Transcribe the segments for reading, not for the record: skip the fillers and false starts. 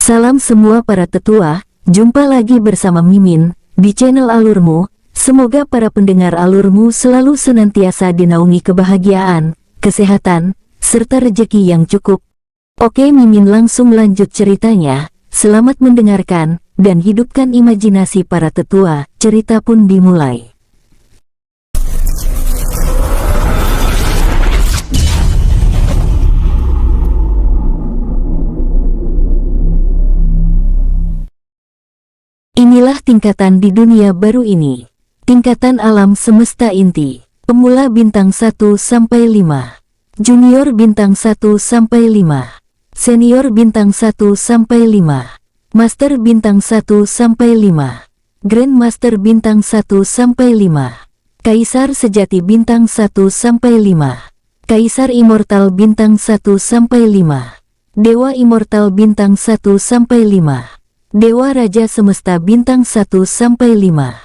Salam semua para tetua, jumpa lagi bersama Mimin di channel Alurmu. Semoga para pendengar Alurmu selalu senantiasa dinaungi kebahagiaan, kesehatan, serta rezeki yang cukup. Oke, Mimin langsung lanjut ceritanya. Selamat mendengarkan dan hidupkan imajinasi para tetua. Cerita pun dimulai. Inilah tingkatan di dunia baru ini. Tingkatan alam semesta inti. Pemula bintang 1 sampai 5. Junior bintang 1 sampai 5. Senior bintang 1 sampai 5. Master bintang 1 sampai 5. Grandmaster bintang 1 sampai 5. Kaisar sejati bintang 1 sampai 5. Kaisar immortal bintang 1 sampai 5. Dewa immortal bintang 1 sampai 5. Dewa Raja Semesta bintang 1 sampai 5.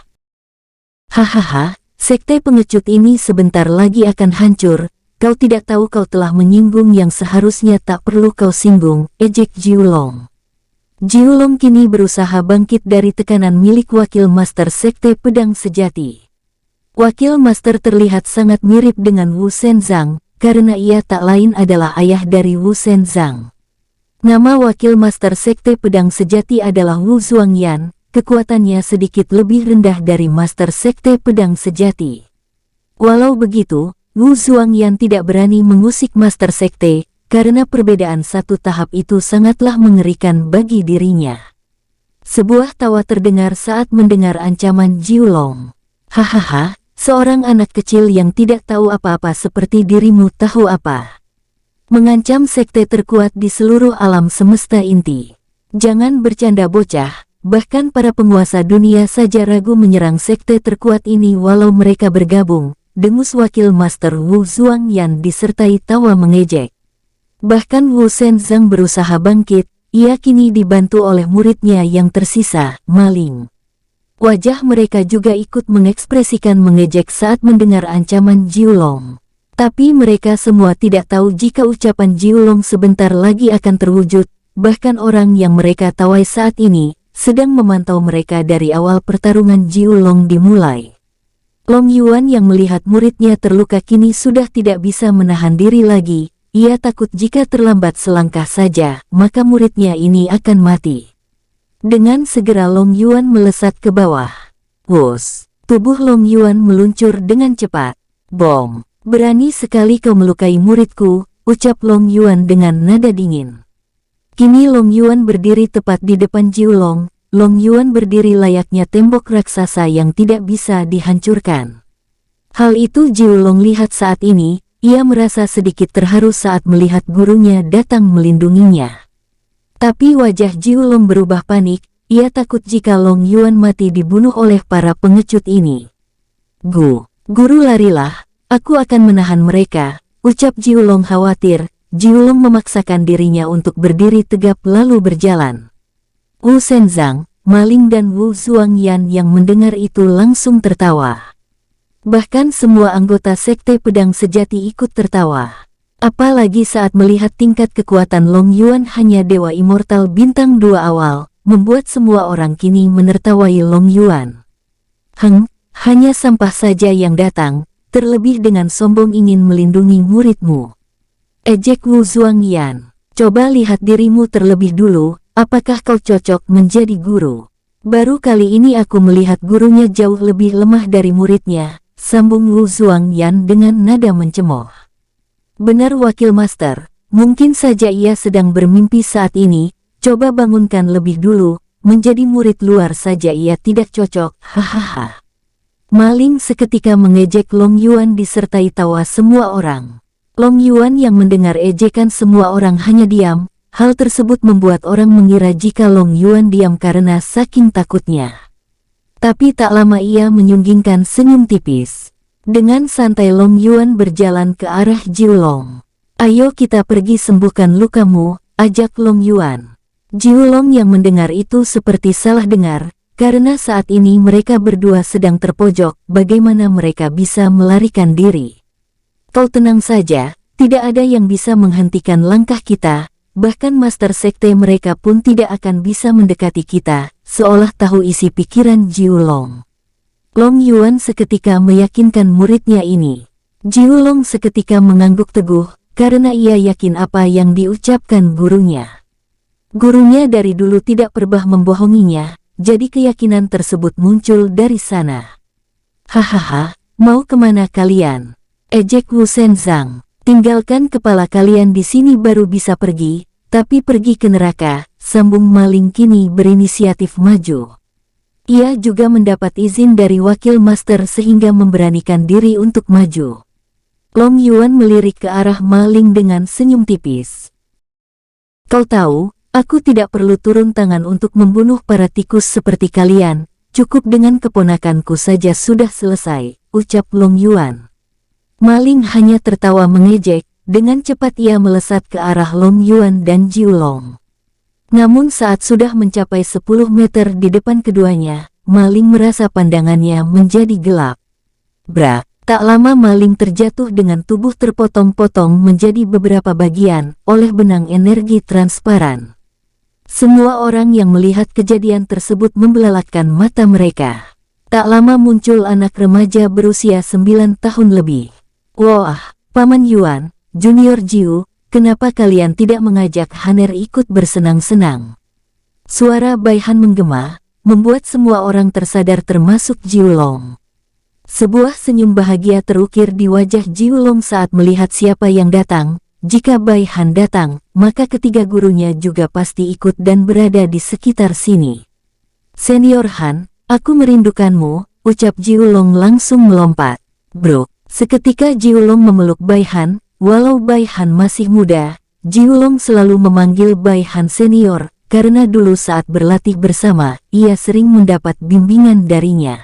Hahaha, sekte pengecut ini sebentar lagi akan hancur. Kau tidak tahu kau telah menyinggung yang seharusnya tak perlu kau singgung, ejek Jiulong. Jiulong kini berusaha bangkit dari tekanan milik wakil master sekte pedang sejati. Wakil master terlihat sangat mirip dengan Wu Shenzang, karena ia tak lain adalah ayah dari Wu Shenzang. Nama wakil master sekte pedang sejati adalah Wu Zuangyan. Kekuatannya sedikit lebih rendah dari master sekte pedang sejati. Walau begitu, Wu Zuangyan tidak berani mengusik master sekte, karena perbedaan satu tahap itu sangatlah mengerikan bagi dirinya. Sebuah tawa terdengar saat mendengar ancaman Jiulong. Hahaha, seorang anak kecil yang tidak tahu apa-apa seperti dirimu tahu apa? Mengancam sekte terkuat di seluruh alam semesta inti. Jangan bercanda bocah, bahkan para penguasa dunia saja ragu menyerang sekte terkuat ini walau mereka bergabung, dengus wakil master Wu Zuangyan disertai tawa mengejek. Bahkan Wu Shenzang berusaha bangkit, ia kini dibantu oleh muridnya yang tersisa, Maling. Wajah mereka juga ikut mengekspresikan mengejek saat mendengar ancaman Jiulong. Tapi mereka semua tidak tahu jika ucapan Jiulong sebentar lagi akan terwujud, bahkan orang yang mereka tawai saat ini sedang memantau mereka dari awal pertarungan Jiulong dimulai. Long Yuan yang melihat muridnya terluka kini sudah tidak bisa menahan diri lagi. Ia takut jika terlambat selangkah saja, maka muridnya ini akan mati. Dengan segera Long Yuan melesat ke bawah. Wus! Tubuh Long Yuan meluncur dengan cepat. Bom! Berani sekali kau melukai muridku, ucap Long Yuan dengan nada dingin. Kini Long Yuan berdiri tepat di depan Jiulong. Long Yuan berdiri layaknya tembok raksasa yang tidak bisa dihancurkan. Hal itu Jiulong lihat saat ini, ia merasa sedikit terharu saat melihat gurunya datang melindunginya. Tapi wajah Jiulong berubah panik, ia takut jika Long Yuan mati dibunuh oleh para pengecut ini. Guru larilah, aku akan menahan mereka, ucap Jiulong khawatir. Jiulong memaksakan dirinya untuk berdiri tegap lalu berjalan. Wu Shenzang, Maling dan Wu Zuangyan yang mendengar itu langsung tertawa. Bahkan semua anggota sekte pedang sejati ikut tertawa. Apalagi saat melihat tingkat kekuatan Long Yuan hanya Dewa Immortal bintang 2 awal, membuat semua orang kini menertawai Long Yuan. Hanya sampah saja yang datang, terlebih dengan sombong ingin melindungi muridmu. Ejek Wu Zuangyan, coba lihat dirimu terlebih dulu, apakah kau cocok menjadi guru? Baru kali ini aku melihat gurunya jauh lebih lemah dari muridnya, sambung Wu Zuangyan dengan nada mencemooh. Benar wakil master, mungkin saja ia sedang bermimpi saat ini, coba bangunkan lebih dulu, menjadi murid luar saja ia tidak cocok, hahaha. Maling seketika mengejek Long Yuan disertai tawa semua orang. Long Yuan yang mendengar ejekan semua orang hanya diam. Hal tersebut membuat orang mengira jika Long Yuan diam karena saking takutnya. Tapi tak lama ia menyunggingkan senyum tipis. Dengan santai Long Yuan berjalan ke arah Jiulong. Ayo kita pergi sembuhkan lukamu, ajak Long Yuan. Jiulong yang mendengar itu seperti salah dengar, karena saat ini mereka berdua sedang terpojok, bagaimana mereka bisa melarikan diri. Kau tenang saja, tidak ada yang bisa menghentikan langkah kita, bahkan master sekte mereka pun tidak akan bisa mendekati kita, seolah tahu isi pikiran Jiulong. Long Yuan seketika meyakinkan muridnya ini. Jiulong seketika mengangguk teguh, karena ia yakin apa yang diucapkan gurunya. Gurunya dari dulu tidak pernah membohonginya, jadi keyakinan tersebut muncul dari sana. Hahaha, mau kemana kalian? Ejek Wu Shenzang. Tinggalkan kepala kalian di sini baru bisa pergi, tapi pergi ke neraka, sambung maling kini berinisiatif maju. Ia juga mendapat izin dari wakil master sehingga memberanikan diri untuk maju. Long Yuan melirik ke arah maling dengan senyum tipis. Kau tahu, aku tidak perlu turun tangan untuk membunuh para tikus seperti kalian, cukup dengan keponakanku saja sudah selesai, ucap Long Yuan. Maling hanya tertawa mengejek, dengan cepat ia melesat ke arah Long Yuan dan Jiulong. Namun saat sudah mencapai 10 meter di depan keduanya, maling merasa pandangannya menjadi gelap. Brak, tak lama maling terjatuh dengan tubuh terpotong-potong menjadi beberapa bagian oleh benang energi transparan. Semua orang yang melihat kejadian tersebut membelalakkan mata mereka. Tak lama muncul anak remaja berusia 9 tahun lebih. Wah, Paman Yuan, Junior Jiu, kenapa kalian tidak mengajak Haner ikut bersenang-senang? Suara Bai Han menggema, membuat semua orang tersadar termasuk Jiulong. Sebuah senyum bahagia terukir di wajah Jiulong saat melihat siapa yang datang. Jika Bai Han datang, maka ketiga gurunya juga pasti ikut dan berada di sekitar sini. Senior Han, aku merindukanmu, ucap Jiulong langsung melompat. Bro, seketika Jiulong memeluk Bai Han. Walau Bai Han masih muda, Jiulong selalu memanggil Bai Han senior, karena dulu saat berlatih bersama, ia sering mendapat bimbingan darinya.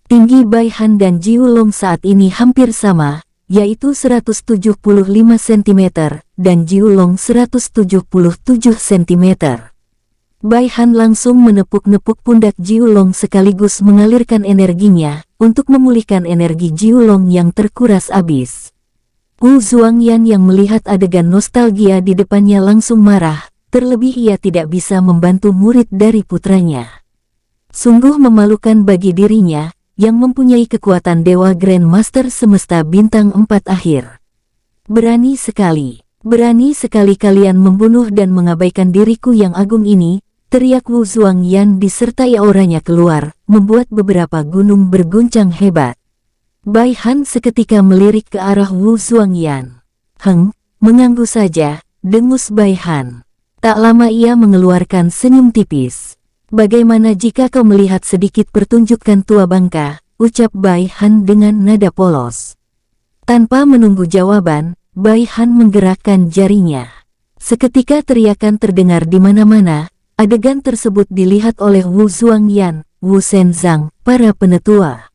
Tinggi Bai Han dan Jiulong saat ini hampir sama, yaitu 175 cm, dan Jiulong 177 cm. Bai Han langsung menepuk-nepuk pundak Jiulong sekaligus mengalirkan energinya, untuk memulihkan energi Jiulong yang terkuras habis. Wu Zuangyan yang melihat adegan nostalgia di depannya langsung marah, terlebih ia tidak bisa membantu murid dari putranya. Sungguh memalukan bagi dirinya, yang mempunyai kekuatan Dewa Grandmaster Semesta Bintang 4 akhir. Berani sekali kalian membunuh dan mengabaikan diriku yang agung ini, teriak Wu Zuangyan disertai auranya keluar, membuat beberapa gunung berguncang hebat. Bai Han seketika melirik ke arah Wu Zuangyan. Mengganggu saja, dengus Bai Han. Tak lama ia mengeluarkan senyum tipis. Bagaimana jika kau melihat sedikit pertunjukan tua bangka, ucap Bai Han dengan nada polos. Tanpa menunggu jawaban, Bai Han menggerakkan jarinya. Seketika teriakan terdengar di mana-mana, adegan tersebut dilihat oleh Wu Zuangyan, Wu Shenzang, para penetua.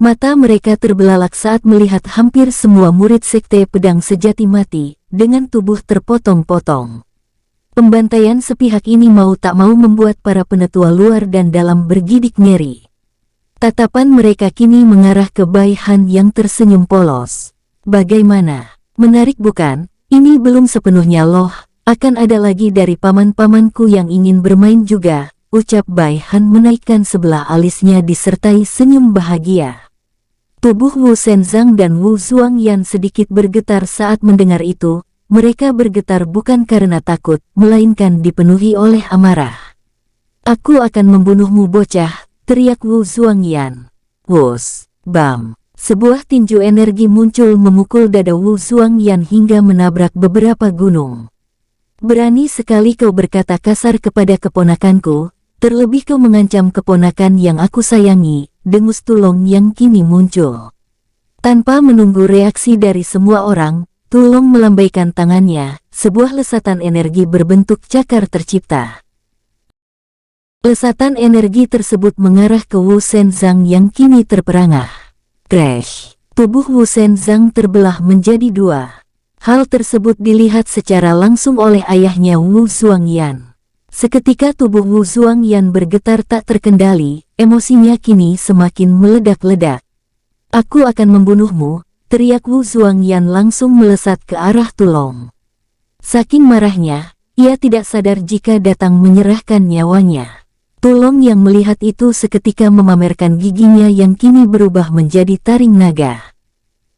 Mata mereka terbelalak saat melihat hampir semua murid sekte pedang sejati mati, dengan tubuh terpotong-potong. Pembantaian sepihak ini mau tak mau membuat para penetua luar dan dalam bergidik ngeri. Tatapan mereka kini mengarah ke Bai Han yang tersenyum polos. Bagaimana? Menarik bukan? Ini belum sepenuhnya loh, akan ada lagi dari paman-pamanku yang ingin bermain juga, ucap Bai Han menaikkan sebelah alisnya disertai senyum bahagia. Tubuh Wu Shenzang dan Wu Zuangyan sedikit bergetar saat mendengar itu. Mereka bergetar bukan karena takut, melainkan dipenuhi oleh amarah. Aku akan membunuhmu bocah, teriak Wu Zuangyan. Wus, bam. Sebuah tinju energi muncul memukul dada Wu Zuangyan hingga menabrak beberapa gunung. Berani sekali kau berkata kasar kepada keponakanku, terlebih kau mengancam keponakan yang aku sayangi, dengus Tulong yang kini muncul. Tanpa menunggu reaksi dari semua orang, Tulong melambaikan tangannya, sebuah lesatan energi berbentuk cakar tercipta. Lesatan energi tersebut mengarah ke Wu Shenzang yang kini terperangah. Crash! Tubuh Wu Shenzang terbelah menjadi dua. Hal tersebut dilihat secara langsung oleh ayahnya Wu Zuangyan. Seketika tubuh Wu Zuangyan bergetar tak terkendali, emosinya kini semakin meledak-ledak. Aku akan membunuhmu, teriak Wu Zuangyan langsung melesat ke arah Tulong. Saking marahnya, ia tidak sadar jika datang menyerahkan nyawanya. Tulong yang melihat itu seketika memamerkan giginya yang kini berubah menjadi taring naga.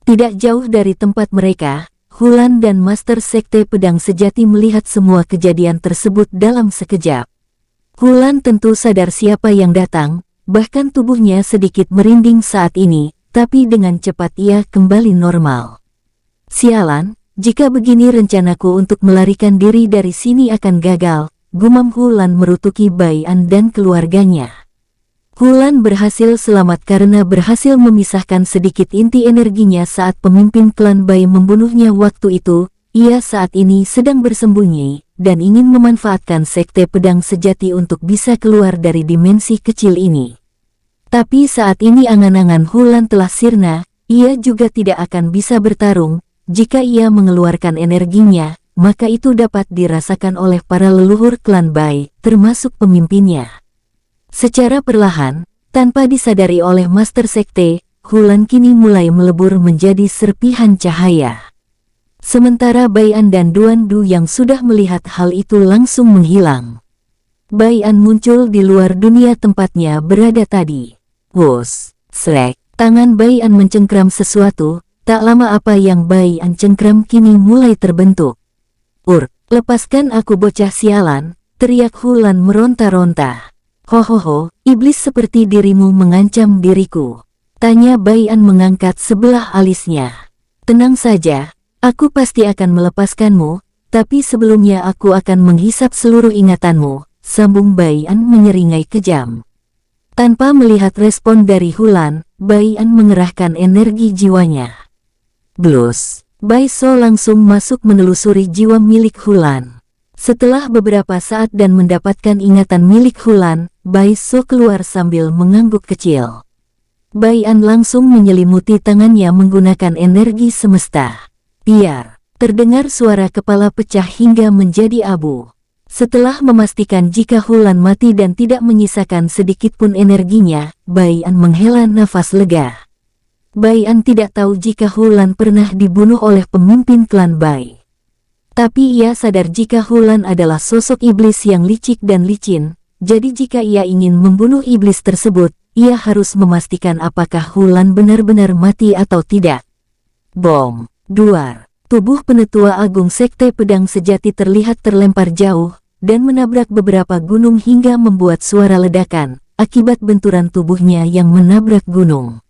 Tidak jauh dari tempat mereka, Hulan dan Master Sekte Pedang Sejati melihat semua kejadian tersebut dalam sekejap. Hulan tentu sadar siapa yang datang, bahkan tubuhnya sedikit merinding saat ini, tapi dengan cepat ia kembali normal. Sialan, jika begini rencanaku untuk melarikan diri dari sini akan gagal, gumam Hulan merutuki Bai An dan keluarganya. Hulan berhasil selamat karena berhasil memisahkan sedikit inti energinya saat pemimpin klan Bai membunuhnya waktu itu. Ia saat ini sedang bersembunyi dan ingin memanfaatkan Sekte Pedang Sejati untuk bisa keluar dari dimensi kecil ini. Tapi saat ini angan-angan Hulan telah sirna, ia juga tidak akan bisa bertarung. Jika ia mengeluarkan energinya, maka itu dapat dirasakan oleh para leluhur klan Bai, termasuk pemimpinnya. Secara perlahan, tanpa disadari oleh Master Sekte, Hulan kini mulai melebur menjadi serpihan cahaya. Sementara Bai An dan Duan Du yang sudah melihat hal itu langsung menghilang. Bai An muncul di luar dunia tempatnya berada tadi. Wus, srek, tangan Bai An mencengkram sesuatu, tak lama apa yang Bai An cengkram kini mulai terbentuk. Lepaskan aku bocah sialan, teriak Hulan meronta-ronta. Hohoho, iblis seperti dirimu mengancam diriku, tanya Bai An mengangkat sebelah alisnya. Tenang saja, aku pasti akan melepaskanmu, tapi sebelumnya aku akan menghisap seluruh ingatanmu, sambung Bai An menyeringai kejam. Tanpa melihat respon dari Hulan, Bai An mengerahkan energi jiwanya. Blus. Bai So langsung masuk menelusuri jiwa milik Hulan. Setelah beberapa saat dan mendapatkan ingatan milik Hulan, Bai So keluar sambil mengangguk kecil. Bai An langsung menyelimuti tangannya menggunakan energi semesta. Biar, terdengar suara kepala pecah hingga menjadi abu. Setelah memastikan jika Hulan mati dan tidak menyisakan sedikit pun energinya, Bai An menghela nafas lega. Bai An tidak tahu jika Hulan pernah dibunuh oleh pemimpin klan Bai. Tapi ia sadar jika Hulan adalah sosok iblis yang licik dan licin, jadi jika ia ingin membunuh iblis tersebut, ia harus memastikan apakah Hulan benar-benar mati atau tidak. Bom, duar, tubuh Penetua Agung Sekte Pedang Sejati terlihat terlempar jauh, dan menabrak beberapa gunung hingga membuat suara ledakan, akibat benturan tubuhnya yang menabrak gunung.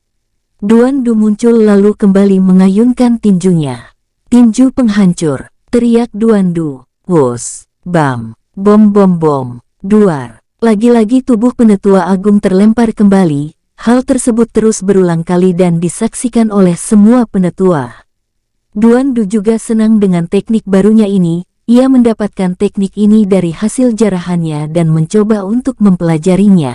Duan Du muncul lalu kembali mengayunkan tinjunya. Tinju penghancur, teriak Duan Du. Wus, bam, bom bom bom, duar. Lagi-lagi tubuh Penetua Agung terlempar kembali. Hal tersebut terus berulang kali dan disaksikan oleh semua penetua. Duan Du juga senang dengan teknik barunya ini. Ia mendapatkan teknik ini dari hasil jarahannya dan mencoba untuk mempelajarinya.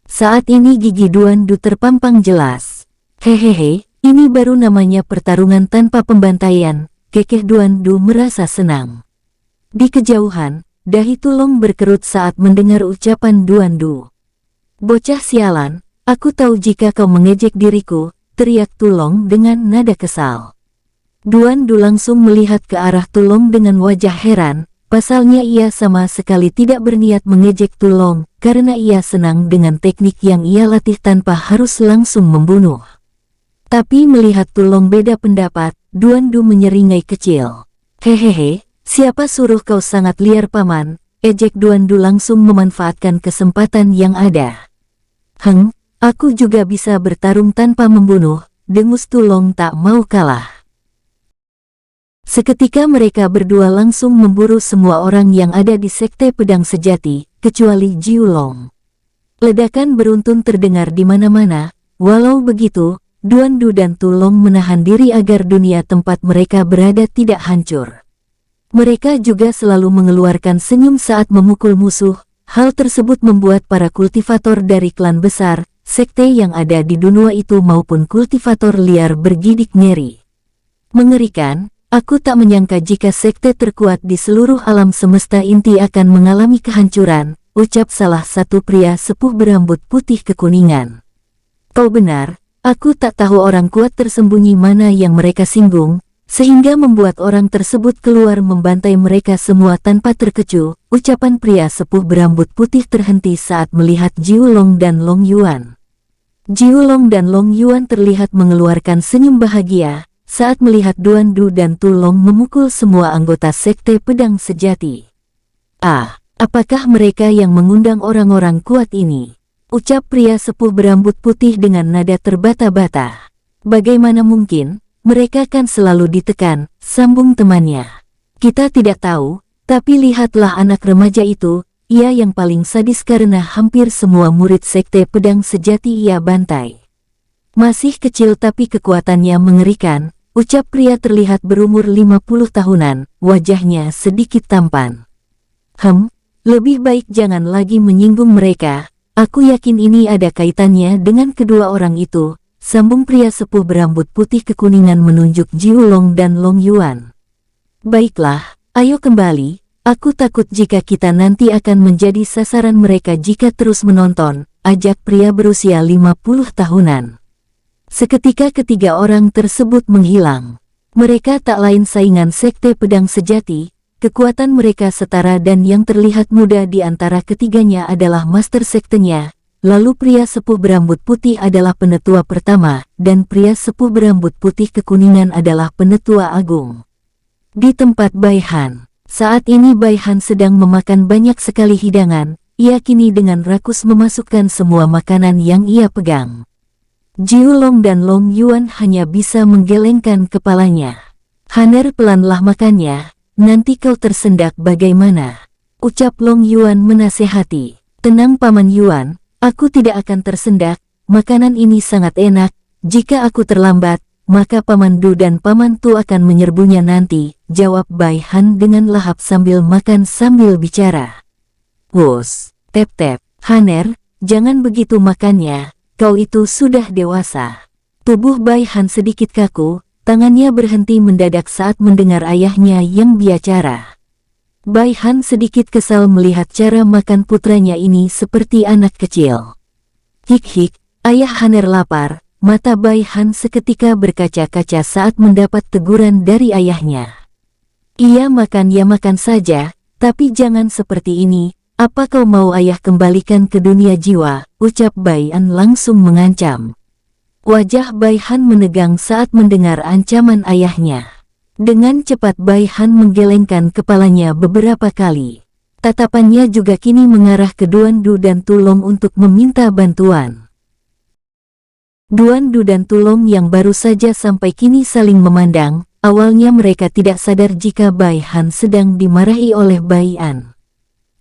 Saat ini gigi Duan Du terpampang jelas. Hehehe, ini baru namanya pertarungan tanpa pembantaian, kekeh Duan Du merasa senang. Di kejauhan, dahi Tulong berkerut saat mendengar ucapan Duan Du. Bocah sialan, aku tahu jika kau mengejek diriku, teriak Tulong dengan nada kesal. Duan Du langsung melihat ke arah Tulong dengan wajah heran, pasalnya ia sama sekali tidak berniat mengejek Tulong, karena ia senang dengan teknik yang ia latih tanpa harus langsung membunuh. Tapi melihat Tulong beda pendapat, Duan Du menyeringai kecil. Hehehe, siapa suruh kau sangat liar paman, ejek Duan Du langsung memanfaatkan kesempatan yang ada. Aku juga bisa bertarung tanpa membunuh, dengus Tulong tak mau kalah. Seketika mereka berdua langsung memburu semua orang yang ada di Sekte Pedang Sejati, kecuali Jiu Long. Ledakan beruntun terdengar di mana-mana, walau begitu, Duan Du dan Tulong menahan diri agar dunia tempat mereka berada tidak hancur. Mereka juga selalu mengeluarkan senyum saat memukul musuh. Hal tersebut membuat para kultivator dari klan besar, sekte yang ada di dunia itu maupun kultivator liar bergidik ngeri. Mengerikan, aku tak menyangka jika sekte terkuat di seluruh alam semesta inti akan mengalami kehancuran, ucap salah satu pria sepuh berambut putih kekuningan. Kau benar. Aku tak tahu orang kuat tersembunyi mana yang mereka singgung, sehingga membuat orang tersebut keluar membantai mereka semua tanpa terkecuali. Ucapan pria sepuh berambut putih terhenti saat melihat Jiu Long dan Long Yuan. Jiu Long dan Long Yuan terlihat mengeluarkan senyum bahagia saat melihat Duan Du dan Tu Long memukul semua anggota Sekte Pedang Sejati. Apakah mereka yang mengundang orang-orang kuat ini? Ucap pria sepuh berambut putih dengan nada terbata-bata. Bagaimana mungkin? Mereka kan selalu ditekan, sambung temannya. Kita tidak tahu, tapi lihatlah anak remaja itu, ia yang paling sadis karena hampir semua murid Sekte Pedang Sejati ia bantai. Masih kecil tapi kekuatannya mengerikan, ucap pria terlihat berumur 50 tahunan, wajahnya sedikit tampan. Lebih baik jangan lagi menyinggung mereka, aku yakin ini ada kaitannya dengan kedua orang itu. Sambung pria sepuh berambut putih kekuningan menunjuk Jiu Long dan Long Yuan. Baiklah, ayo kembali, aku takut jika kita nanti akan menjadi sasaran mereka jika terus menonton, ajak pria berusia 50 tahunan. Seketika ketiga orang tersebut menghilang. Mereka tak lain saingan Sekte Pedang Sejati, kekuatan mereka setara dan yang terlihat muda di antara ketiganya adalah master sektenya. Lalu pria sepuh berambut putih adalah penetua pertama, dan pria sepuh berambut putih kekuningan adalah penetua agung. Di tempat Bai Han, saat ini Bai Han sedang memakan banyak sekali hidangan, ia kini dengan rakus memasukkan semua makanan yang ia pegang. Jiu Long dan Long Yuan hanya bisa menggelengkan kepalanya. Haner pelanlah makannya, nanti kau tersendak bagaimana? Ucap Long Yuan menasehati. Tenang Paman Yuan. Aku tidak akan tersendak, makanan ini sangat enak, jika aku terlambat, maka Paman Du dan Paman Tu akan menyerbunya nanti, jawab Bai Han dengan lahap sambil makan sambil bicara. Wos, tep-tep, Haner, jangan begitu makannya, kau itu sudah dewasa. Tubuh Bai Han sedikit kaku, tangannya berhenti mendadak saat mendengar ayahnya yang bicara. Bai Han sedikit kesal melihat cara makan putranya ini seperti anak kecil. Hik-hik, ayah Haner lapar, mata Bai Han seketika berkaca-kaca saat mendapat teguran dari ayahnya. Ia makan ya makan saja, tapi jangan seperti ini, apa kau mau ayah kembalikan ke dunia jiwa, ucap Bai Han langsung mengancam. Wajah Bai Han menegang saat mendengar ancaman ayahnya. Dengan cepat Bai Han menggelengkan kepalanya beberapa kali. Tatapannya juga kini mengarah ke Duan Du dan Tu Long untuk meminta bantuan. Duan Du dan Tu Long yang baru saja sampai kini saling memandang, awalnya mereka tidak sadar jika Bai Han sedang dimarahi oleh Bai An.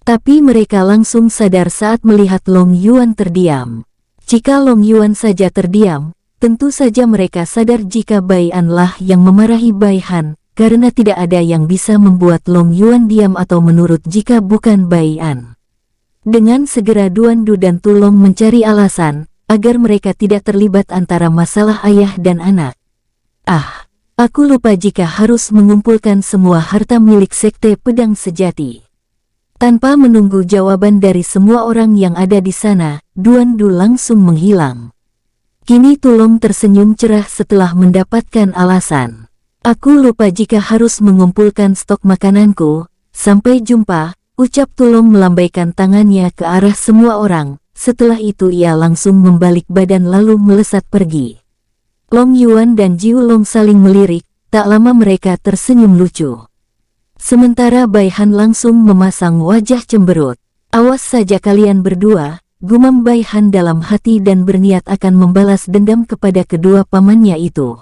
Tapi mereka langsung sadar saat melihat Long Yuan terdiam. Jika Long Yuan saja terdiam, tentu saja mereka sadar jika Bai An lah yang memarahi Bai Han, karena tidak ada yang bisa membuat Long Yuan diam atau menurut jika bukan Bai An. Dengan segera Duan Du dan Tu Long mencari alasan, agar mereka tidak terlibat antara masalah ayah dan anak. Aku lupa jika harus mengumpulkan semua harta milik Sekte Pedang Sejati. Tanpa menunggu jawaban dari semua orang yang ada di sana, Duan Du langsung menghilang. Kini Tu Long tersenyum cerah setelah mendapatkan alasan. Aku lupa jika harus mengumpulkan stok makananku. Sampai jumpa, ucap Tu Long melambaikan tangannya ke arah semua orang. Setelah itu ia langsung membalik badan lalu melesat pergi. Long Yuan dan Jiu Long saling melirik, tak lama mereka tersenyum lucu. Sementara Bai Han langsung memasang wajah cemberut. Awas saja kalian berdua, gumam Bai Han dalam hati dan berniat akan membalas dendam kepada kedua pamannya itu.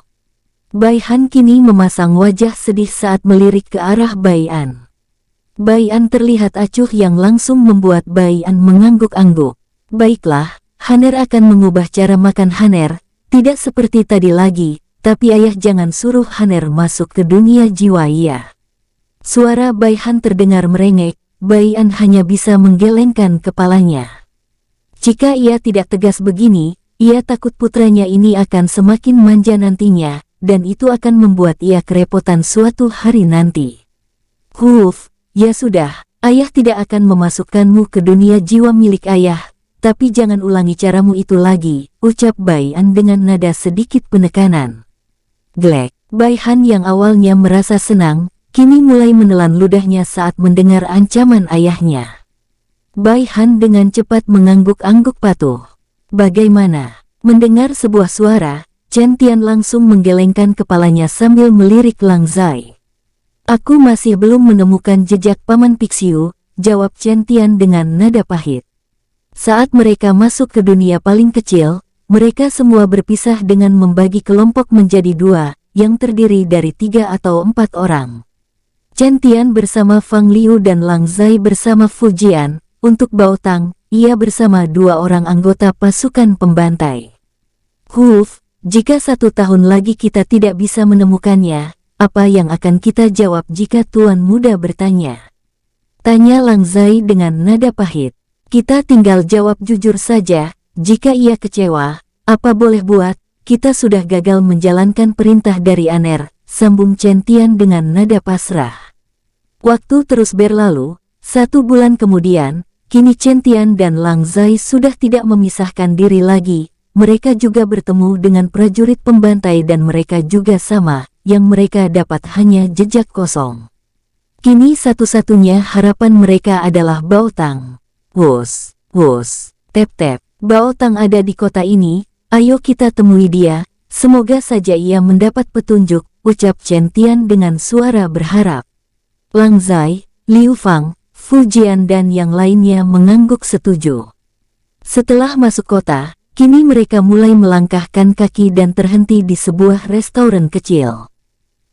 Bai Han kini memasang wajah sedih saat melirik ke arah Bai An. Bai An terlihat acuh yang langsung membuat Bai An mengangguk-angguk. Baiklah, Haner akan mengubah cara makan Haner, tidak seperti tadi lagi, tapi ayah jangan suruh Haner masuk ke dunia jiwa ya. Suara Bai Han terdengar merengek, Bai An hanya bisa menggelengkan kepalanya. Jika ia tidak tegas begini, ia takut putranya ini akan semakin manja nantinya, dan itu akan membuat ia kerepotan suatu hari nanti. Ya sudah, ayah tidak akan memasukkanmu ke dunia jiwa milik ayah, tapi jangan ulangi caramu itu lagi, ucap Bai An dengan nada sedikit penekanan. Glek, Bai Han yang awalnya merasa senang, kini mulai menelan ludahnya saat mendengar ancaman ayahnya. Bai Han dengan cepat mengangguk-angguk patuh. Bagaimana? Mendengar sebuah suara, Chen Tian langsung menggelengkan kepalanya sambil melirik Lang Zai. Aku masih belum menemukan jejak Paman Pixiu, jawab Chen Tian dengan nada pahit. Saat mereka masuk ke dunia paling kecil, mereka semua berpisah dengan membagi kelompok menjadi dua, yang terdiri dari 3 atau 4 orang. Chen Tian bersama Fang Liu dan Lang Zai bersama Fu Jian, untuk Bao Tang, ia bersama 2 orang anggota pasukan pembantai. Huf, jika 1 tahun lagi kita tidak bisa menemukannya, apa yang akan kita jawab jika Tuan Muda bertanya? Tanya Lang Zai dengan nada pahit. Kita tinggal jawab jujur saja, jika ia kecewa, apa boleh buat, kita sudah gagal menjalankan perintah dari Aner, sambung Chen Tian dengan nada pasrah. Waktu terus berlalu, 1 bulan kemudian, kini Chen Tian dan Lang Zai sudah tidak memisahkan diri lagi. Mereka juga bertemu dengan prajurit pembantai dan mereka juga sama, yang mereka dapat hanya jejak kosong. Kini satu-satunya harapan mereka adalah Bao Tang. Wus, wus, tep-tep, Bao Tang ada di kota ini, ayo kita temui dia, semoga saja ia mendapat petunjuk, ucap Chen Tian dengan suara berharap. Lang Zai, Liu Fang, Fu Jian dan yang lainnya mengangguk setuju. Setelah masuk kota, kini mereka mulai melangkahkan kaki dan terhenti di sebuah restoran kecil.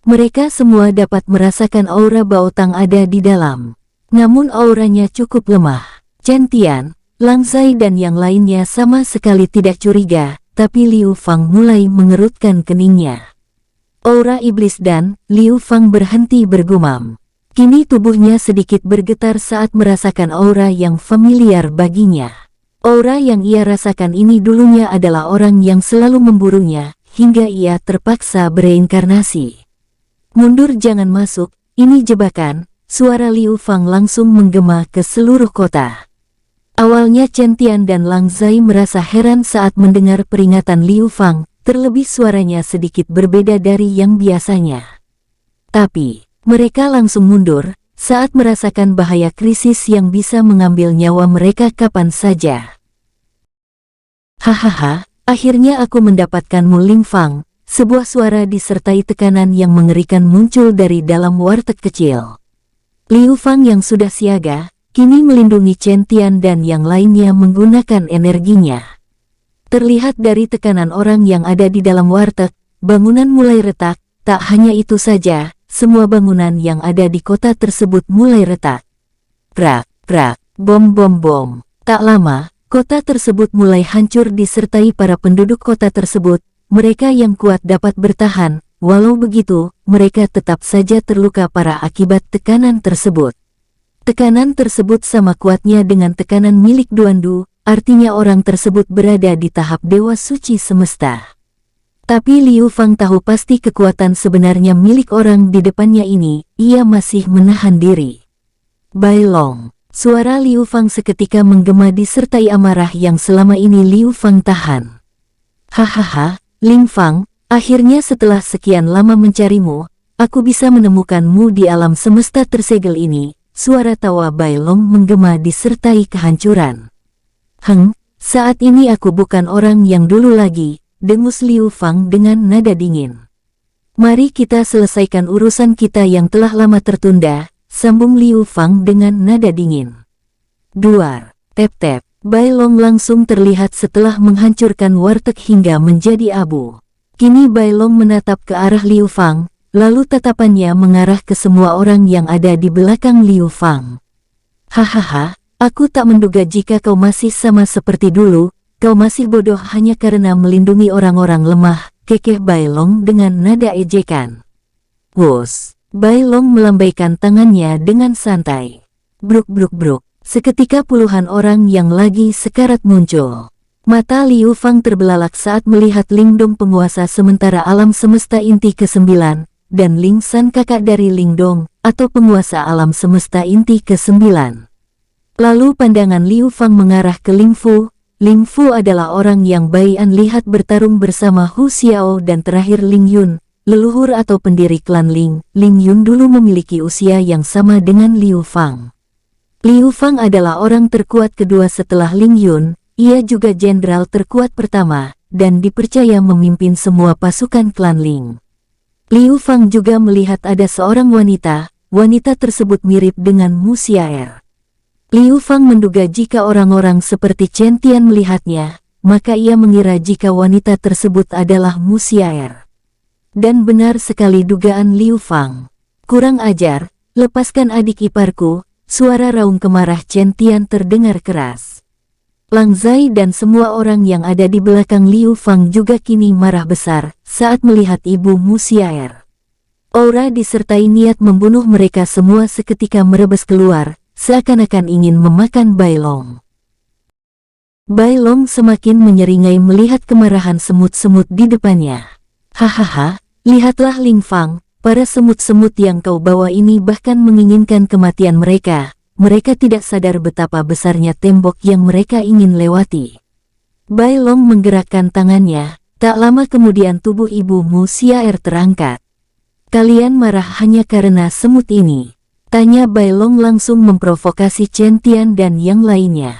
Mereka semua dapat merasakan aura Bao Tang ada di dalam. Namun auranya cukup lemah. Chen Tian, Lang Zai dan yang lainnya sama sekali tidak curiga, tapi Liu Fang mulai mengerutkan keningnya. Aura iblis dan Liu Fang berhenti bergumam. Kini tubuhnya sedikit bergetar saat merasakan aura yang familiar baginya. Aura yang ia rasakan ini dulunya adalah orang yang selalu memburunya, hingga ia terpaksa bereinkarnasi. Mundur jangan masuk, ini jebakan, suara Liu Fang langsung menggema ke seluruh kota. Awalnya Chen Tian dan Lang Zai merasa heran saat mendengar peringatan Liu Fang, terlebih suaranya sedikit berbeda dari yang biasanya. Tapi, mereka langsung mundur, saat merasakan bahaya krisis yang bisa mengambil nyawa mereka kapan saja. Hahaha, akhirnya aku mendapatkanmu Ling Fang, sebuah suara disertai tekanan yang mengerikan muncul dari dalam warteg kecil. Liu Fang yang sudah siaga, kini melindungi Chen Tian dan yang lainnya menggunakan energinya. Terlihat dari tekanan orang yang ada di dalam warteg, bangunan mulai retak, tak hanya itu saja, semua bangunan yang ada di kota tersebut mulai retak. Prak, prak, bom bom bom. Tak lama, kota tersebut mulai hancur disertai para penduduk kota tersebut. Mereka yang kuat dapat bertahan, walau begitu, mereka tetap saja terluka parah akibat tekanan tersebut. Tekanan tersebut sama kuatnya dengan tekanan milik Duandu, artinya orang tersebut berada di tahap Dewa Suci Semesta. Tapi Liu Fang tahu pasti kekuatan sebenarnya milik orang di depannya ini, ia masih menahan diri. Bai Long, suara Liu Fang seketika menggema disertai amarah yang selama ini Liu Fang tahan. Hahaha, Ling Fang, akhirnya setelah sekian lama mencarimu, aku bisa menemukanmu di alam semesta tersegel ini, suara tawa Bai Long menggema disertai kehancuran. Saat ini aku bukan orang yang dulu lagi, dengus Liu Fang dengan nada dingin. Mari kita selesaikan urusan kita yang telah lama tertunda, sambung Liu Fang dengan nada dingin. Duar, tep-tep, Bai Long langsung terlihat setelah menghancurkan warteg hingga menjadi abu. Kini Bai Long menatap ke arah Liu Fang, lalu tatapannya mengarah ke semua orang yang ada di belakang Liu Fang. Hahaha, aku tak menduga jika kau masih sama seperti dulu. Kau masih bodoh hanya karena melindungi orang-orang lemah, kekeh Bai Long dengan nada ejekan. Wus, Bai Long melambaikan tangannya dengan santai. Bruk bruk bruk, seketika puluhan orang yang lagi sekarat muncul. Mata Liu Fang terbelalak saat melihat Lingdong penguasa sementara alam semesta inti ke-9, dan Ling San kakak dari Lingdong, atau penguasa alam semesta inti ke-9. Lalu pandangan Liu Fang mengarah ke Ling Fu. Ling Fu adalah orang yang Bai An lihat bertarung bersama Hu Xiao dan terakhir Ling Yun, leluhur atau pendiri klan Ling, Ling Yun dulu memiliki usia yang sama dengan Liu Fang. Liu Fang adalah orang terkuat kedua setelah Ling Yun, ia juga jenderal terkuat pertama, dan dipercaya memimpin semua pasukan klan Ling. Liu Fang juga melihat ada seorang wanita tersebut mirip dengan Mu Xiaer. Liu Fang menduga jika orang-orang seperti Chen Tian melihatnya, maka ia mengira jika wanita tersebut adalah Mu Xiaer. Dan benar sekali dugaan Liu Fang. Kurang ajar, lepaskan adik iparku, suara raung kemarah Chen Tian terdengar keras. Lang Zai dan semua orang yang ada di belakang Liu Fang juga kini marah besar saat melihat ibu Mu Xiaer. Aura disertai niat membunuh mereka semua seketika merebes keluar, seakan-akan ingin memakan Bai Long. Bai Long semakin menyeringai melihat kemarahan semut-semut di depannya. Hahaha, lihatlah Ling Fang, para semut-semut yang kau bawa ini bahkan menginginkan kematian mereka. Mereka tidak sadar betapa besarnya tembok yang mereka ingin lewati. Bai Long menggerakkan tangannya, tak lama kemudian tubuh ibu Mu Xiaer terangkat. Kalian marah hanya karena semut ini? Tanya Bai Long langsung memprovokasi Chen Tian dan yang lainnya.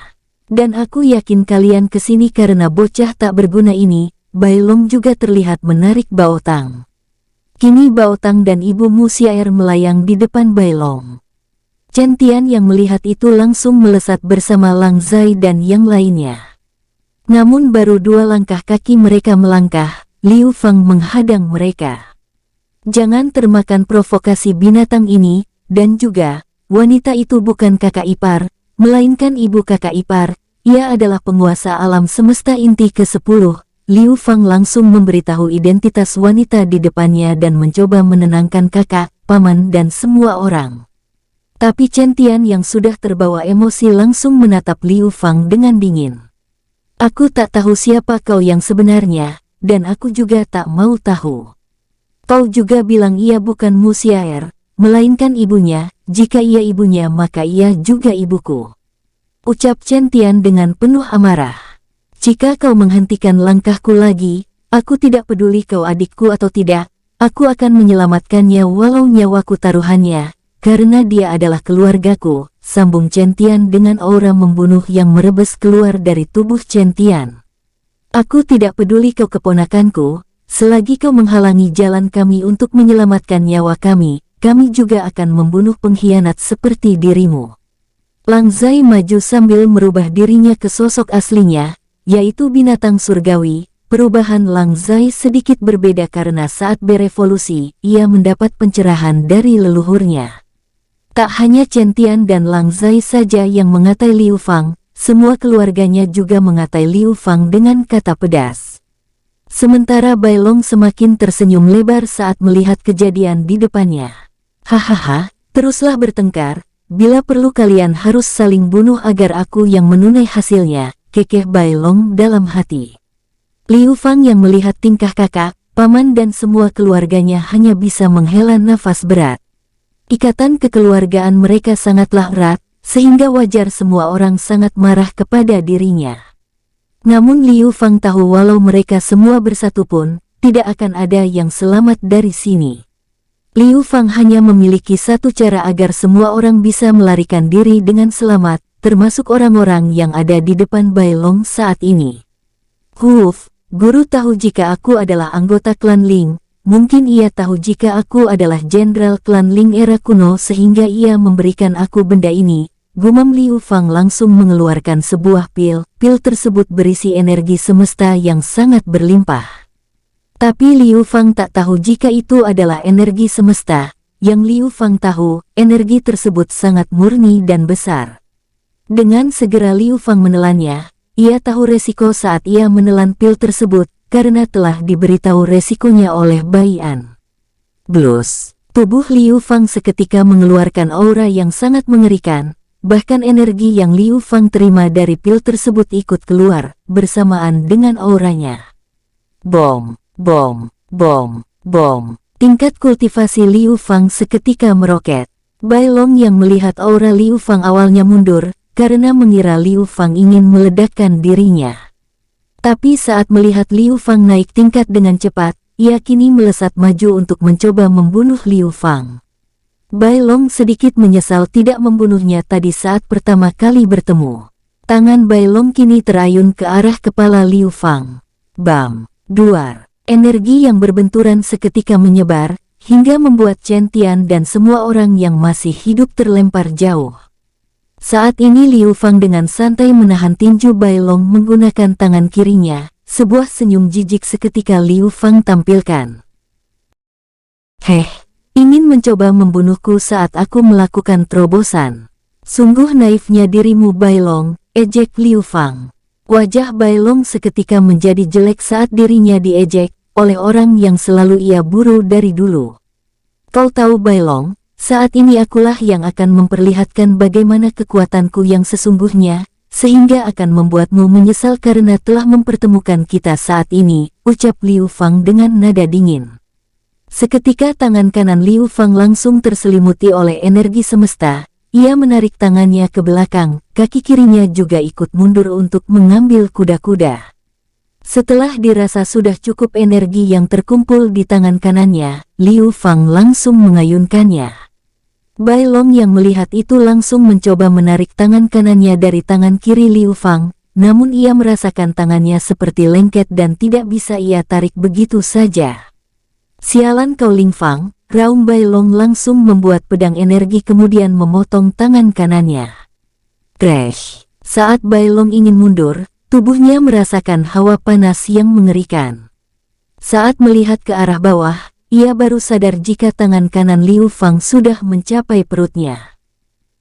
Dan aku yakin kalian kesini karena bocah tak berguna ini. Bai Long juga terlihat menarik Bao Tang. Kini Bao Tang dan ibu Mu Xiaer melayang di depan Bai Long. Chen Tian yang melihat itu langsung melesat bersama Lang Zai dan yang lainnya. Namun baru 2 langkah kaki mereka melangkah, Liu Fang menghadang mereka. Jangan termakan provokasi binatang ini, dan juga, wanita itu bukan kakak ipar, melainkan ibu kakak ipar, ia adalah penguasa alam semesta inti ke-10. Liu Fang langsung memberitahu identitas wanita di depannya dan mencoba menenangkan kakak, paman dan semua orang. Tapi Chen Tian yang sudah terbawa emosi langsung menatap Liu Fang dengan dingin. Aku tak tahu siapa kau yang sebenarnya, dan aku juga tak mau tahu. Kau juga bilang ia bukan Mu Xiaer, melainkan ibunya. Jika ia ibunya maka ia juga ibuku. Ucap Chen Tian dengan penuh amarah. Jika kau menghentikan langkahku lagi, aku tidak peduli kau adikku atau tidak, aku akan menyelamatkannya walau nyawaku taruhannya, karena dia adalah keluargaku, sambung Chen Tian dengan aura membunuh yang merebes keluar dari tubuh Chen Tian. Aku tidak peduli kau keponakanku. Selagi kau menghalangi jalan kami untuk menyelamatkan nyawa kami juga akan membunuh pengkhianat seperti dirimu. Lang Zai maju sambil merubah dirinya ke sosok aslinya, yaitu binatang surgawi. Perubahan Lang Zai sedikit berbeda karena saat berevolusi, ia mendapat pencerahan dari leluhurnya. Tak hanya Chen Tian dan Lang Zai saja yang mengatai Liu Fang, semua keluarganya juga mengatai Liu Fang dengan kata pedas. Sementara Bai Long semakin tersenyum lebar saat melihat kejadian di depannya. Hahaha, teruslah bertengkar, bila perlu kalian harus saling bunuh agar aku yang menunai hasilnya, kekeh Bai Long dalam hati. Liu Fang yang melihat tingkah kakak, paman dan semua keluarganya hanya bisa menghela nafas berat. Ikatan kekeluargaan mereka sangatlah erat, sehingga wajar semua orang sangat marah kepada dirinya. Namun Liu Fang tahu walau mereka semua bersatu pun, tidak akan ada yang selamat dari sini. Liu Fang hanya memiliki satu cara agar semua orang bisa melarikan diri dengan selamat, termasuk orang-orang yang ada di depan Bai Long saat ini. Huf, guru tahu jika aku adalah anggota klan Ling, mungkin ia tahu jika aku adalah jenderal klan Ling era kuno sehingga ia memberikan aku benda ini. Gumam Liu Fang langsung mengeluarkan sebuah pil tersebut berisi energi semesta yang sangat berlimpah. Tapi Liu Fang tak tahu jika itu adalah energi semesta, yang Liu Fang tahu, energi tersebut sangat murni dan besar. Dengan segera Liu Fang menelannya, ia tahu resiko saat ia menelan pil tersebut, karena telah diberitahu resikonya oleh Bai An. Blus, tubuh Liu Fang seketika mengeluarkan aura yang sangat mengerikan. Bahkan energi yang Liu Fang terima dari pil tersebut ikut keluar, bersamaan dengan auranya. Bom, bom, bom, bom. Tingkat kultivasi Liu Fang seketika meroket. Bai Long yang melihat aura Liu Fang awalnya mundur, karena mengira Liu Fang ingin meledakkan dirinya. Tapi saat melihat Liu Fang naik tingkat dengan cepat, ia kini melesat maju untuk mencoba membunuh Liu Fang. Bai Long sedikit menyesal tidak membunuhnya tadi saat pertama kali bertemu. Tangan Bai Long kini terayun ke arah kepala Liu Fang. Bam! Duar! Energi yang berbenturan seketika menyebar, hingga membuat Chen Tian dan semua orang yang masih hidup terlempar jauh. Saat ini Liu Fang dengan santai menahan tinju Bai Long menggunakan tangan kirinya, sebuah senyum jijik seketika Liu Fang tampilkan. Heh, ingin mencoba membunuhku saat aku melakukan terobosan. Sungguh naifnya dirimu Bai Long, ejek Liu Fang. Wajah Bai Long seketika menjadi jelek saat dirinya diejek oleh orang yang selalu ia buru dari dulu. Kau tahu Bai Long, saat ini akulah yang akan memperlihatkan bagaimana kekuatanku yang sesungguhnya, sehingga akan membuatmu menyesal karena telah mempertemukan kita saat ini, ucap Liu Fang dengan nada dingin. Seketika tangan kanan Liu Fang langsung terselimuti oleh energi semesta, ia menarik tangannya ke belakang, kaki kirinya juga ikut mundur untuk mengambil kuda-kuda. Setelah dirasa sudah cukup energi yang terkumpul di tangan kanannya, Liu Fang langsung mengayunkannya. Bai Long yang melihat itu langsung mencoba menarik tangan kanannya dari tangan kiri Liu Fang, namun ia merasakan tangannya seperti lengket dan tidak bisa ia tarik begitu saja. Sialan kau Ling Fang, raung Bai Long langsung membuat pedang energi kemudian memotong tangan kanannya. Crash! Saat Bai Long ingin mundur, tubuhnya merasakan hawa panas yang mengerikan. Saat melihat ke arah bawah, ia baru sadar jika tangan kanan Liu Fang sudah mencapai perutnya.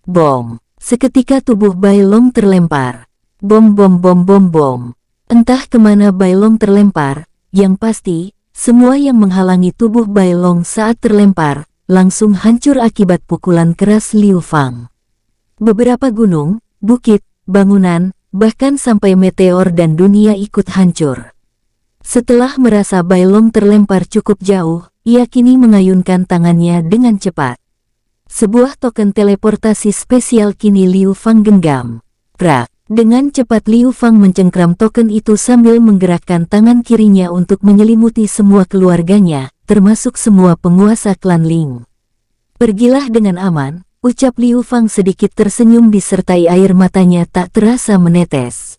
Bom! Seketika tubuh Bai Long terlempar. Bom bom bom bom bom. Entah kemana Bai Long terlempar, yang pasti, semua yang menghalangi tubuh Bai Long saat terlempar, langsung hancur akibat pukulan keras Liu Fang. Beberapa gunung, bukit, bangunan, bahkan sampai meteor dan dunia ikut hancur. Setelah merasa Bai Long terlempar cukup jauh, ia kini mengayunkan tangannya dengan cepat. Sebuah token teleportasi spesial kini Liu Fang genggam. Prak! Dengan cepat Liu Fang mencengkram token itu sambil menggerakkan tangan kirinya untuk menyelimuti semua keluarganya, termasuk semua penguasa klan Ling. Pergilah dengan aman, ucap Liu Fang sedikit tersenyum disertai air matanya tak terasa menetes.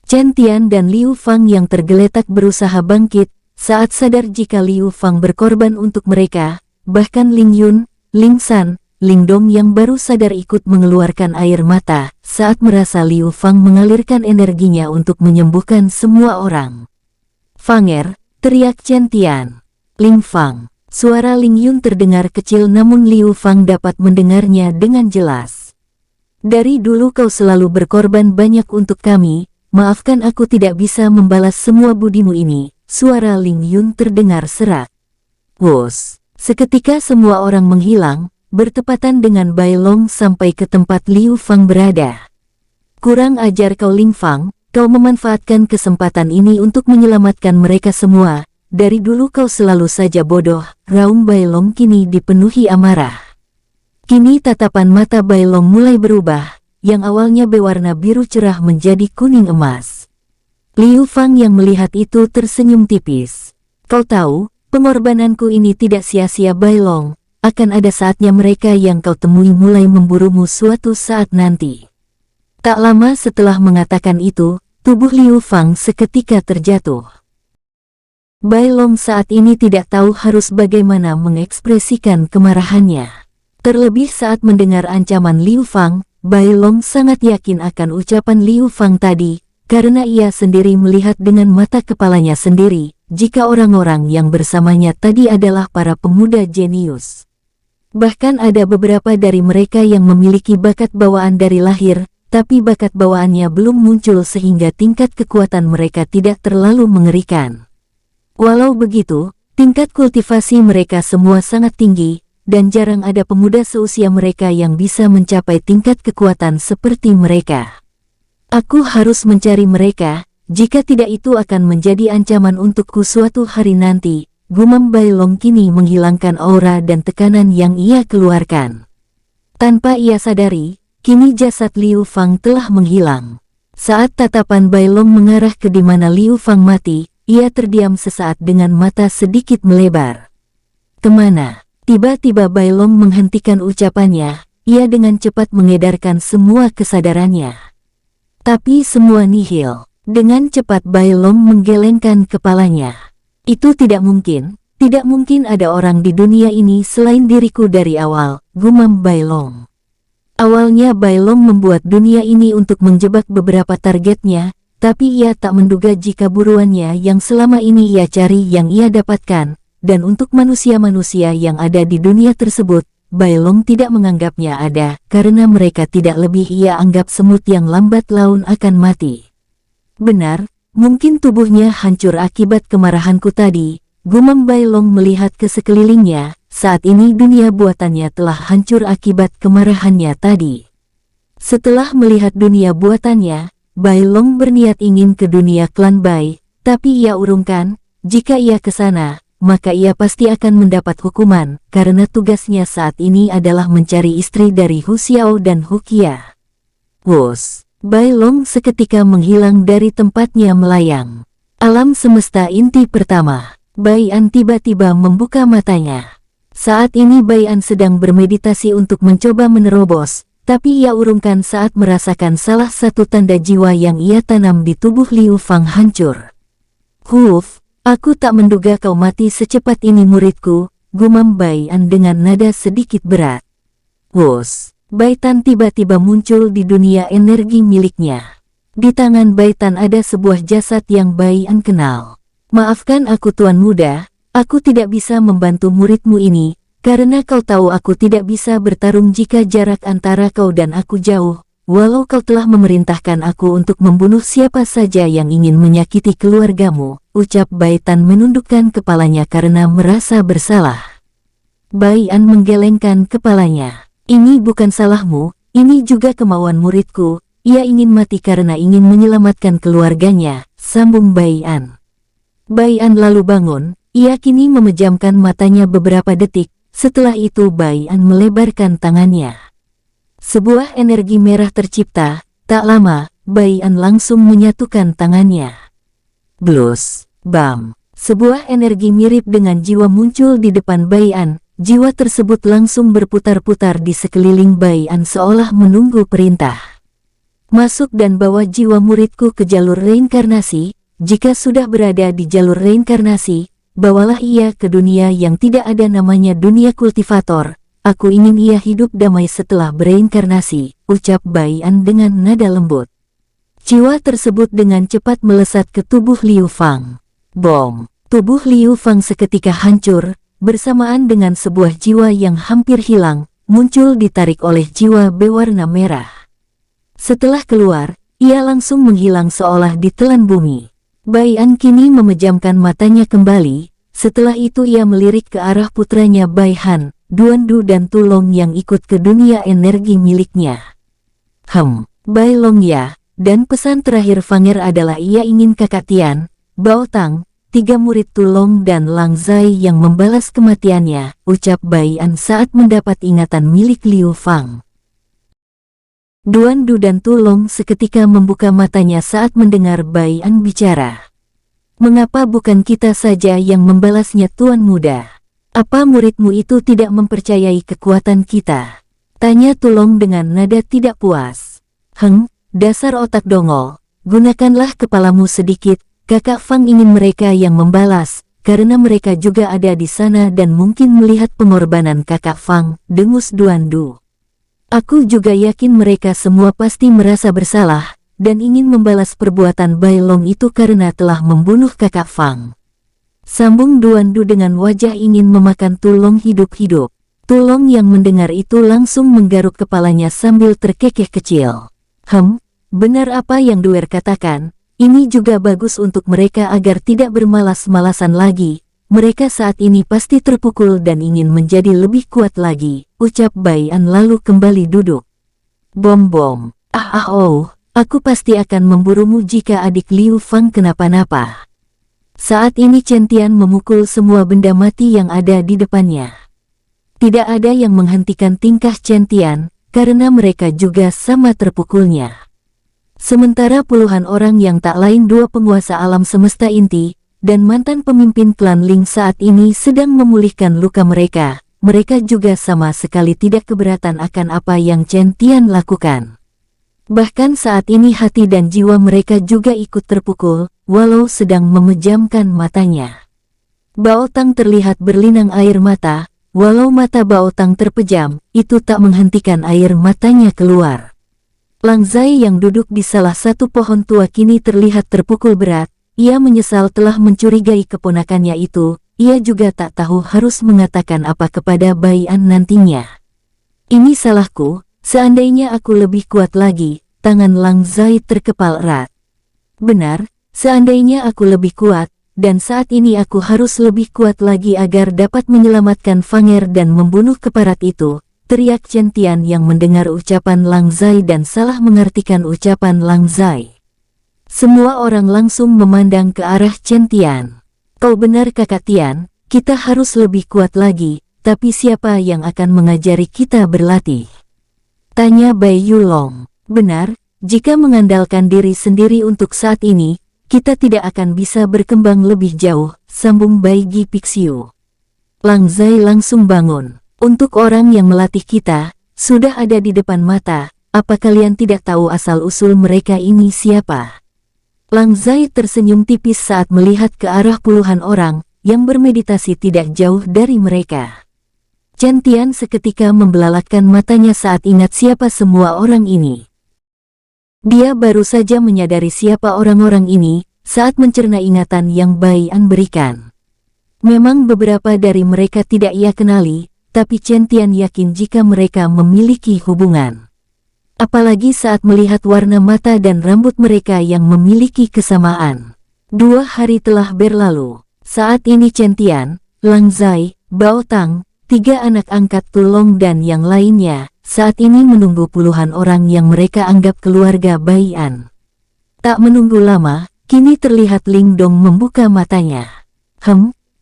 Chen Tian dan Liu Fang yang tergeletak berusaha bangkit, saat sadar jika Liu Fang berkorban untuk mereka, bahkan Ling Yun, Ling San, Ling Dong yang baru sadar ikut mengeluarkan air mata, saat merasa Liu Fang mengalirkan energinya untuk menyembuhkan semua orang. Fanger, teriak Chen Tian. Ling Fang. Suara Ling Yun terdengar kecil namun Liu Fang dapat mendengarnya dengan jelas. Dari dulu kau selalu berkorban banyak untuk kami, maafkan aku tidak bisa membalas semua budimu ini. Suara Ling Yun terdengar serak. Wus! Seketika semua orang menghilang, bertepatan dengan Bai Long sampai ke tempat Liu Fang berada. Kurang ajar kau Ling Fang, kau memanfaatkan kesempatan ini untuk menyelamatkan mereka semua. Dari dulu kau selalu saja bodoh, raung Bai Long kini dipenuhi amarah. Kini tatapan mata Bai Long mulai berubah, yang awalnya berwarna biru cerah menjadi kuning emas. Liu Fang yang melihat itu tersenyum tipis. Kau tahu, pengorbananku ini tidak sia-sia Bai Long, akan ada saatnya mereka yang kau temui mulai memburumu suatu saat nanti. Tak lama setelah mengatakan itu, tubuh Liu Fang seketika terjatuh. Bai Long saat ini tidak tahu harus bagaimana mengekspresikan kemarahannya. Terlebih saat mendengar ancaman Liu Fang, Bai Long sangat yakin akan ucapan Liu Fang tadi, karena ia sendiri melihat dengan mata kepalanya sendiri, jika orang-orang yang bersamanya tadi adalah para pemuda jenius. Bahkan ada beberapa dari mereka yang memiliki bakat bawaan dari lahir, tapi bakat bawaannya belum muncul sehingga tingkat kekuatan mereka tidak terlalu mengerikan. Walau begitu, tingkat kultivasi mereka semua sangat tinggi, dan jarang ada pemuda seusia mereka yang bisa mencapai tingkat kekuatan seperti mereka. Aku harus mencari mereka, jika tidak itu akan menjadi ancaman untukku suatu hari nanti. Gumam Bai Long kini menghilangkan aura dan tekanan yang ia keluarkan. Tanpa ia sadari, kini jasad Liu Fang telah menghilang. Saat tatapan Bai Long mengarah ke di mana Liu Fang mati, ia terdiam sesaat dengan mata sedikit melebar. Kemana? Tiba-tiba Bai Long menghentikan ucapannya, ia dengan cepat mengedarkan semua kesadarannya. Tapi semua nihil. Dengan cepat Bai Long menggelengkan kepalanya. Itu tidak mungkin ada orang di dunia ini selain diriku dari awal, gumam Bai Long. Awalnya Bai Long membuat dunia ini untuk menjebak beberapa targetnya, tapi ia tak menduga jika buruannya yang selama ini ia cari yang ia dapatkan. Dan untuk manusia-manusia yang ada di dunia tersebut, Bai Long tidak menganggapnya ada, karena mereka tidak lebih ia anggap semut yang lambat laun akan mati. Benar, mungkin tubuhnya hancur akibat kemarahanku tadi, gumam Bai Long melihat ke sekelilingnya, saat ini dunia buatannya telah hancur akibat kemarahannya tadi. Setelah melihat dunia buatannya, Bai Long berniat ingin ke dunia klan Bai, tapi ia urungkan, jika ia ke sana, maka ia pasti akan mendapat hukuman, karena tugasnya saat ini adalah mencari istri dari Hu Xiao dan Hu Qia. Wus, Bai Long seketika menghilang dari tempatnya melayang. Alam semesta inti pertama, Bai An tiba-tiba membuka matanya. Saat ini Bai An sedang bermeditasi untuk mencoba menerobos, tapi ia urungkan saat merasakan salah satu tanda jiwa yang ia tanam di tubuh Liu Fang hancur. Huf. Aku tak menduga kau mati secepat ini muridku, gumam Bai An dengan nada sedikit berat. Wus, Bai Tan tiba-tiba muncul di dunia energi miliknya. Di tangan Bai Tan ada sebuah jasad yang Bai An kenal. Maafkan aku tuan muda, aku tidak bisa membantu muridmu ini, karena kau tahu aku tidak bisa bertarung jika jarak antara kau dan aku jauh. Walau kau telah memerintahkan aku untuk membunuh siapa saja yang ingin menyakiti keluargamu, ucap Bai Tan menundukkan kepalanya karena merasa bersalah. Bai An menggelengkan kepalanya. Ini bukan salahmu, ini juga kemauan muridku, ia ingin mati karena ingin menyelamatkan keluarganya, sambung Bai An. Bai An lalu bangun, ia kini memejamkan matanya beberapa detik, setelah itu Bai An melebarkan tangannya. Sebuah energi merah tercipta, tak lama, Bai An langsung menyatukan tangannya. Blus, bam, sebuah energi mirip dengan jiwa muncul di depan Bai An, jiwa tersebut langsung berputar-putar di sekeliling Bai An seolah menunggu perintah. Masuk dan bawa jiwa muridku ke jalur reinkarnasi, jika sudah berada di jalur reinkarnasi, bawalah ia ke dunia yang tidak ada namanya dunia kultivator. Aku ingin ia hidup damai setelah bereinkarnasi, ucap Bai An dengan nada lembut. Jiwa tersebut dengan cepat melesat ke tubuh Liu Fang. Bom! Tubuh Liu Fang seketika hancur, bersamaan dengan sebuah jiwa yang hampir hilang, muncul ditarik oleh jiwa berwarna merah. Setelah keluar, ia langsung menghilang seolah ditelan bumi. Bai An kini memejamkan matanya kembali, setelah itu ia melirik ke arah putranya Bai Han, Duan Du dan Tu Long yang ikut ke dunia energi miliknya. Bai Long ya, dan pesan terakhir Fanger adalah ia ingin kakak Tian, Bao Tang, 3 murid Tu Long dan Lang Zai yang membalas kematiannya, ucap Bai An saat mendapat ingatan milik Liu Fang. Duan Du dan Tu Long seketika membuka matanya saat mendengar Bai An bicara. Mengapa bukan kita saja yang membalasnya tuan muda? Apa muridmu itu tidak mempercayai kekuatan kita? Tanya Tu Long dengan nada tidak puas. Dasar otak dongol, gunakanlah kepalamu sedikit, kakak Fang ingin mereka yang membalas, karena mereka juga ada di sana dan mungkin melihat pengorbanan kakak Fang, dengus Duan Du. Aku juga yakin mereka semua pasti merasa bersalah, dan ingin membalas perbuatan Bai Long itu karena telah membunuh kakak Fang. Sambung Duan Du dengan wajah ingin memakan Tu Long hidup-hidup. Tu Long yang mendengar itu langsung menggaruk kepalanya sambil terkekeh kecil. Benar apa yang Duer katakan, ini juga bagus untuk mereka agar tidak bermalas-malasan lagi. Mereka saat ini pasti terpukul dan ingin menjadi lebih kuat lagi, ucap Bai An lalu kembali duduk. Bom-bom, aku pasti akan memburumu jika adik Liu Fang kenapa-napa. Saat ini Chen Tian memukul semua benda mati yang ada di depannya. Tidak ada yang menghentikan tingkah Chen Tian, karena mereka juga sama terpukulnya. Sementara puluhan orang yang tak lain 2 penguasa alam semesta inti, dan mantan pemimpin klan Ling saat ini sedang memulihkan luka mereka. Mereka juga sama sekali tidak keberatan akan apa yang Chen Tian lakukan. Bahkan saat ini hati dan jiwa mereka juga ikut terpukul, walau sedang memejamkan matanya. Bao Tang terlihat berlinang air mata, walau mata Bao Tang terpejam, itu tak menghentikan air matanya keluar. Lang Zai yang duduk di salah satu pohon tua kini terlihat terpukul berat. Ia menyesal telah mencurigai keponakannya itu. Ia juga tak tahu harus mengatakan apa kepada Bai An nantinya. Ini salahku, seandainya aku lebih kuat lagi. Tangan Lang Zai terkepal erat. Benar, seandainya aku lebih kuat, dan saat ini aku harus lebih kuat lagi agar dapat menyelamatkan Fanger dan membunuh keparat itu, teriak Chen Tian yang mendengar ucapan Lang Zai dan salah mengartikan ucapan Lang Zai. Semua orang langsung memandang ke arah Chen Tian. Kau benar kakak Tian, kita harus lebih kuat lagi, tapi siapa yang akan mengajari kita berlatih? Tanya Bai Yulong. Benar, jika mengandalkan diri sendiri untuk saat ini, kita tidak akan bisa berkembang lebih jauh, sambung Bai Gi Pixiu. Lang Zai langsung bangun. Untuk orang yang melatih kita, sudah ada di depan mata, apa kalian tidak tahu asal-usul mereka ini siapa? Lang Zai tersenyum tipis saat melihat ke arah puluhan orang, yang bermeditasi tidak jauh dari mereka. Chen Tian seketika membelalakan matanya saat ingat siapa semua orang ini. Dia baru saja menyadari siapa orang-orang ini, saat mencerna ingatan yang Bai An berikan. Memang beberapa dari mereka tidak ia kenali, tapi Chen Tian yakin jika mereka memiliki hubungan. Apalagi saat melihat warna mata dan rambut mereka yang memiliki kesamaan. 2 hari telah berlalu. Saat ini Chen Tian, Lang Zai, Bao Tang, 3 anak angkat Tulong dan yang lainnya, saat ini menunggu puluhan orang yang mereka anggap keluarga Bai An. Tak menunggu lama, kini terlihat Ling Dong membuka matanya.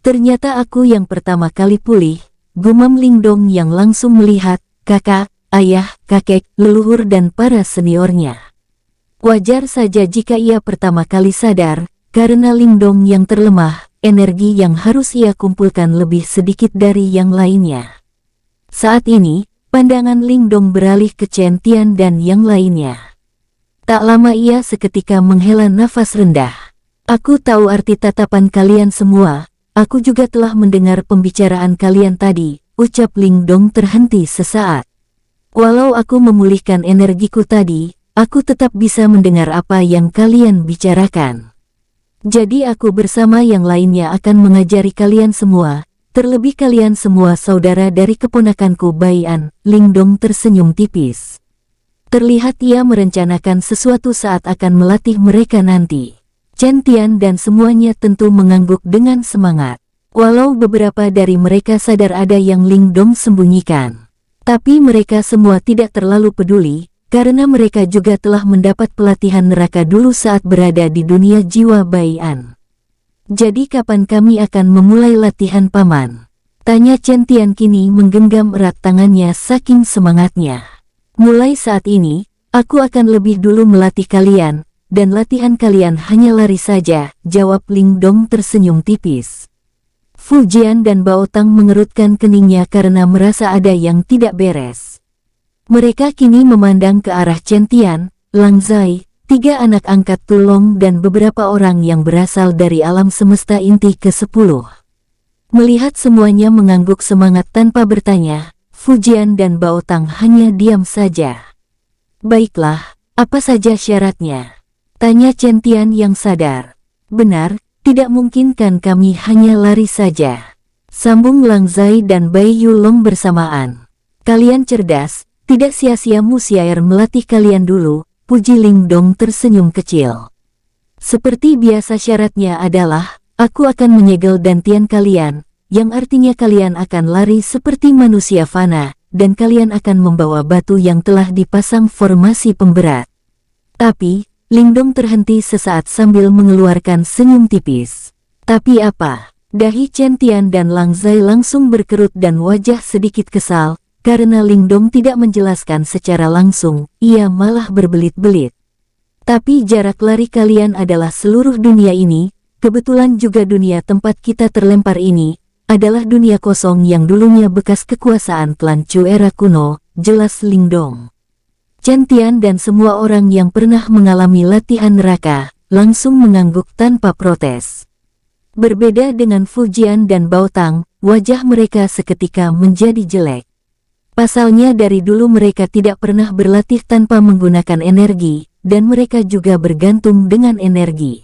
Ternyata aku yang pertama kali pulih, gumam Ling Dong yang langsung melihat kakak, ayah, kakek, leluhur dan para seniornya. Wajar saja jika ia pertama kali sadar, karena Ling Dong yang terlemah, energi yang harus ia kumpulkan lebih sedikit dari yang lainnya. Saat ini, pandangan Ling Dong beralih ke Chen Tian dan yang lainnya. Tak lama ia seketika menghela nafas rendah. Aku tahu arti tatapan kalian semua, aku juga telah mendengar pembicaraan kalian tadi, ucap Ling Dong terhenti sesaat. Walau aku memulihkan energiku tadi, aku tetap bisa mendengar apa yang kalian bicarakan. Jadi aku bersama yang lainnya akan mengajari kalian semua, terlebih kalian semua saudara dari keponakanku Bai An. Ling Dong tersenyum tipis. Terlihat ia merencanakan sesuatu saat akan melatih mereka nanti. Chen Tian dan semuanya tentu mengangguk dengan semangat. Walau beberapa dari mereka sadar ada yang Ling Dong sembunyikan. Tapi mereka semua tidak terlalu peduli, karena mereka juga telah mendapat pelatihan neraka dulu saat berada di dunia jiwa Bai An. Jadi kapan kami akan memulai latihan paman? Tanya Chen Tian kini menggenggam erat tangannya saking semangatnya. Mulai saat ini, aku akan lebih dulu melatih kalian, dan latihan kalian hanya lari saja, jawab Ling Dong tersenyum tipis. Fu Jian dan Bao Tang mengerutkan keningnya karena merasa ada yang tidak beres. Mereka kini memandang ke arah Chen Tian, Lang Zai, 3 anak angkat Tulong dan beberapa orang yang berasal dari alam semesta inti ke-10. Melihat semuanya mengangguk semangat tanpa bertanya, Fu Jian dan Bao Tang hanya diam saja. Baiklah, apa saja syaratnya? Tanya Chen Tian yang sadar. Benar, tidak mungkin kan kami hanya lari saja. Sambung Lang Zai dan Bai Yulong bersamaan. Kalian cerdas. Tidak sia-sia Musiaer melatih kalian dulu, puji Ling Dong tersenyum kecil. Seperti biasa syaratnya adalah, aku akan menyegel dantian kalian, yang artinya kalian akan lari seperti manusia fana, dan kalian akan membawa batu yang telah dipasang formasi pemberat. Tapi, Ling Dong terhenti sesaat sambil mengeluarkan senyum tipis. Tapi apa? Dahi Chen Tian dan Lang Zai langsung berkerut dan wajah sedikit kesal. Karena Ling Dong tidak menjelaskan secara langsung, ia malah berbelit-belit. Tapi jarak lari kalian adalah seluruh dunia ini, kebetulan juga dunia tempat kita terlempar ini adalah dunia kosong yang dulunya bekas kekuasaan klan Chu era kuno, jelas Lingdong. Chen Tian dan semua orang yang pernah mengalami latihan neraka langsung mengangguk tanpa protes. Berbeda dengan Fujian dan Baotang, wajah mereka seketika menjadi jelek. Pasalnya dari dulu mereka tidak pernah berlatih tanpa menggunakan energi, dan mereka juga bergantung dengan energi.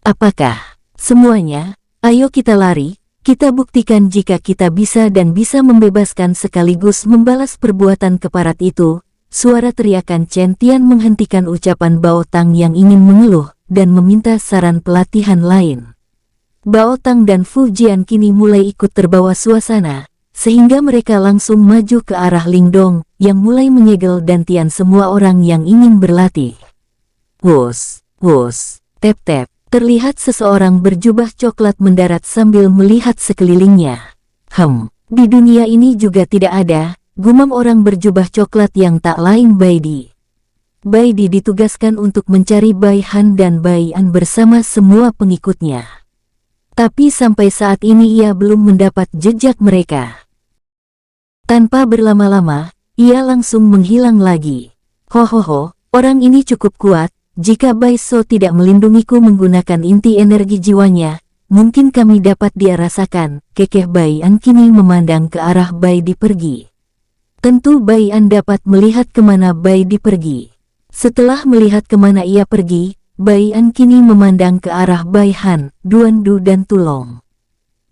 Apakah semuanya? Ayo kita lari, kita buktikan jika kita bisa dan bisa membebaskan sekaligus membalas perbuatan keparat itu. Suara teriakan Chen Tian menghentikan ucapan Baotang yang ingin mengeluh dan meminta saran pelatihan lain. Baotang dan Fujian kini mulai ikut terbawa suasana, sehingga mereka langsung maju ke arah Lingdong yang mulai menyegel dan Tian semua orang yang ingin berlatih. Wus, wus, tep-tep, terlihat seseorang berjubah coklat mendarat sambil melihat sekelilingnya. Di dunia ini juga tidak ada, gumam orang berjubah coklat yang tak lain Baidi. Baidi ditugaskan untuk mencari Bai Han dan Bai An bersama semua pengikutnya. Tapi sampai saat ini ia belum mendapat jejak mereka. Tanpa berlama-lama, ia langsung menghilang lagi. Hohoho, orang ini cukup kuat, jika Bai So tidak melindungiku menggunakan inti energi jiwanya, mungkin kami dapat dia rasakan, kekeh Bai An kini memandang ke arah Bai Di pergi. Tentu Bai An dapat melihat kemana Bai Di pergi. Setelah melihat kemana ia pergi, Bai An kini memandang ke arah Bai Han, Duan Du dan Tulong.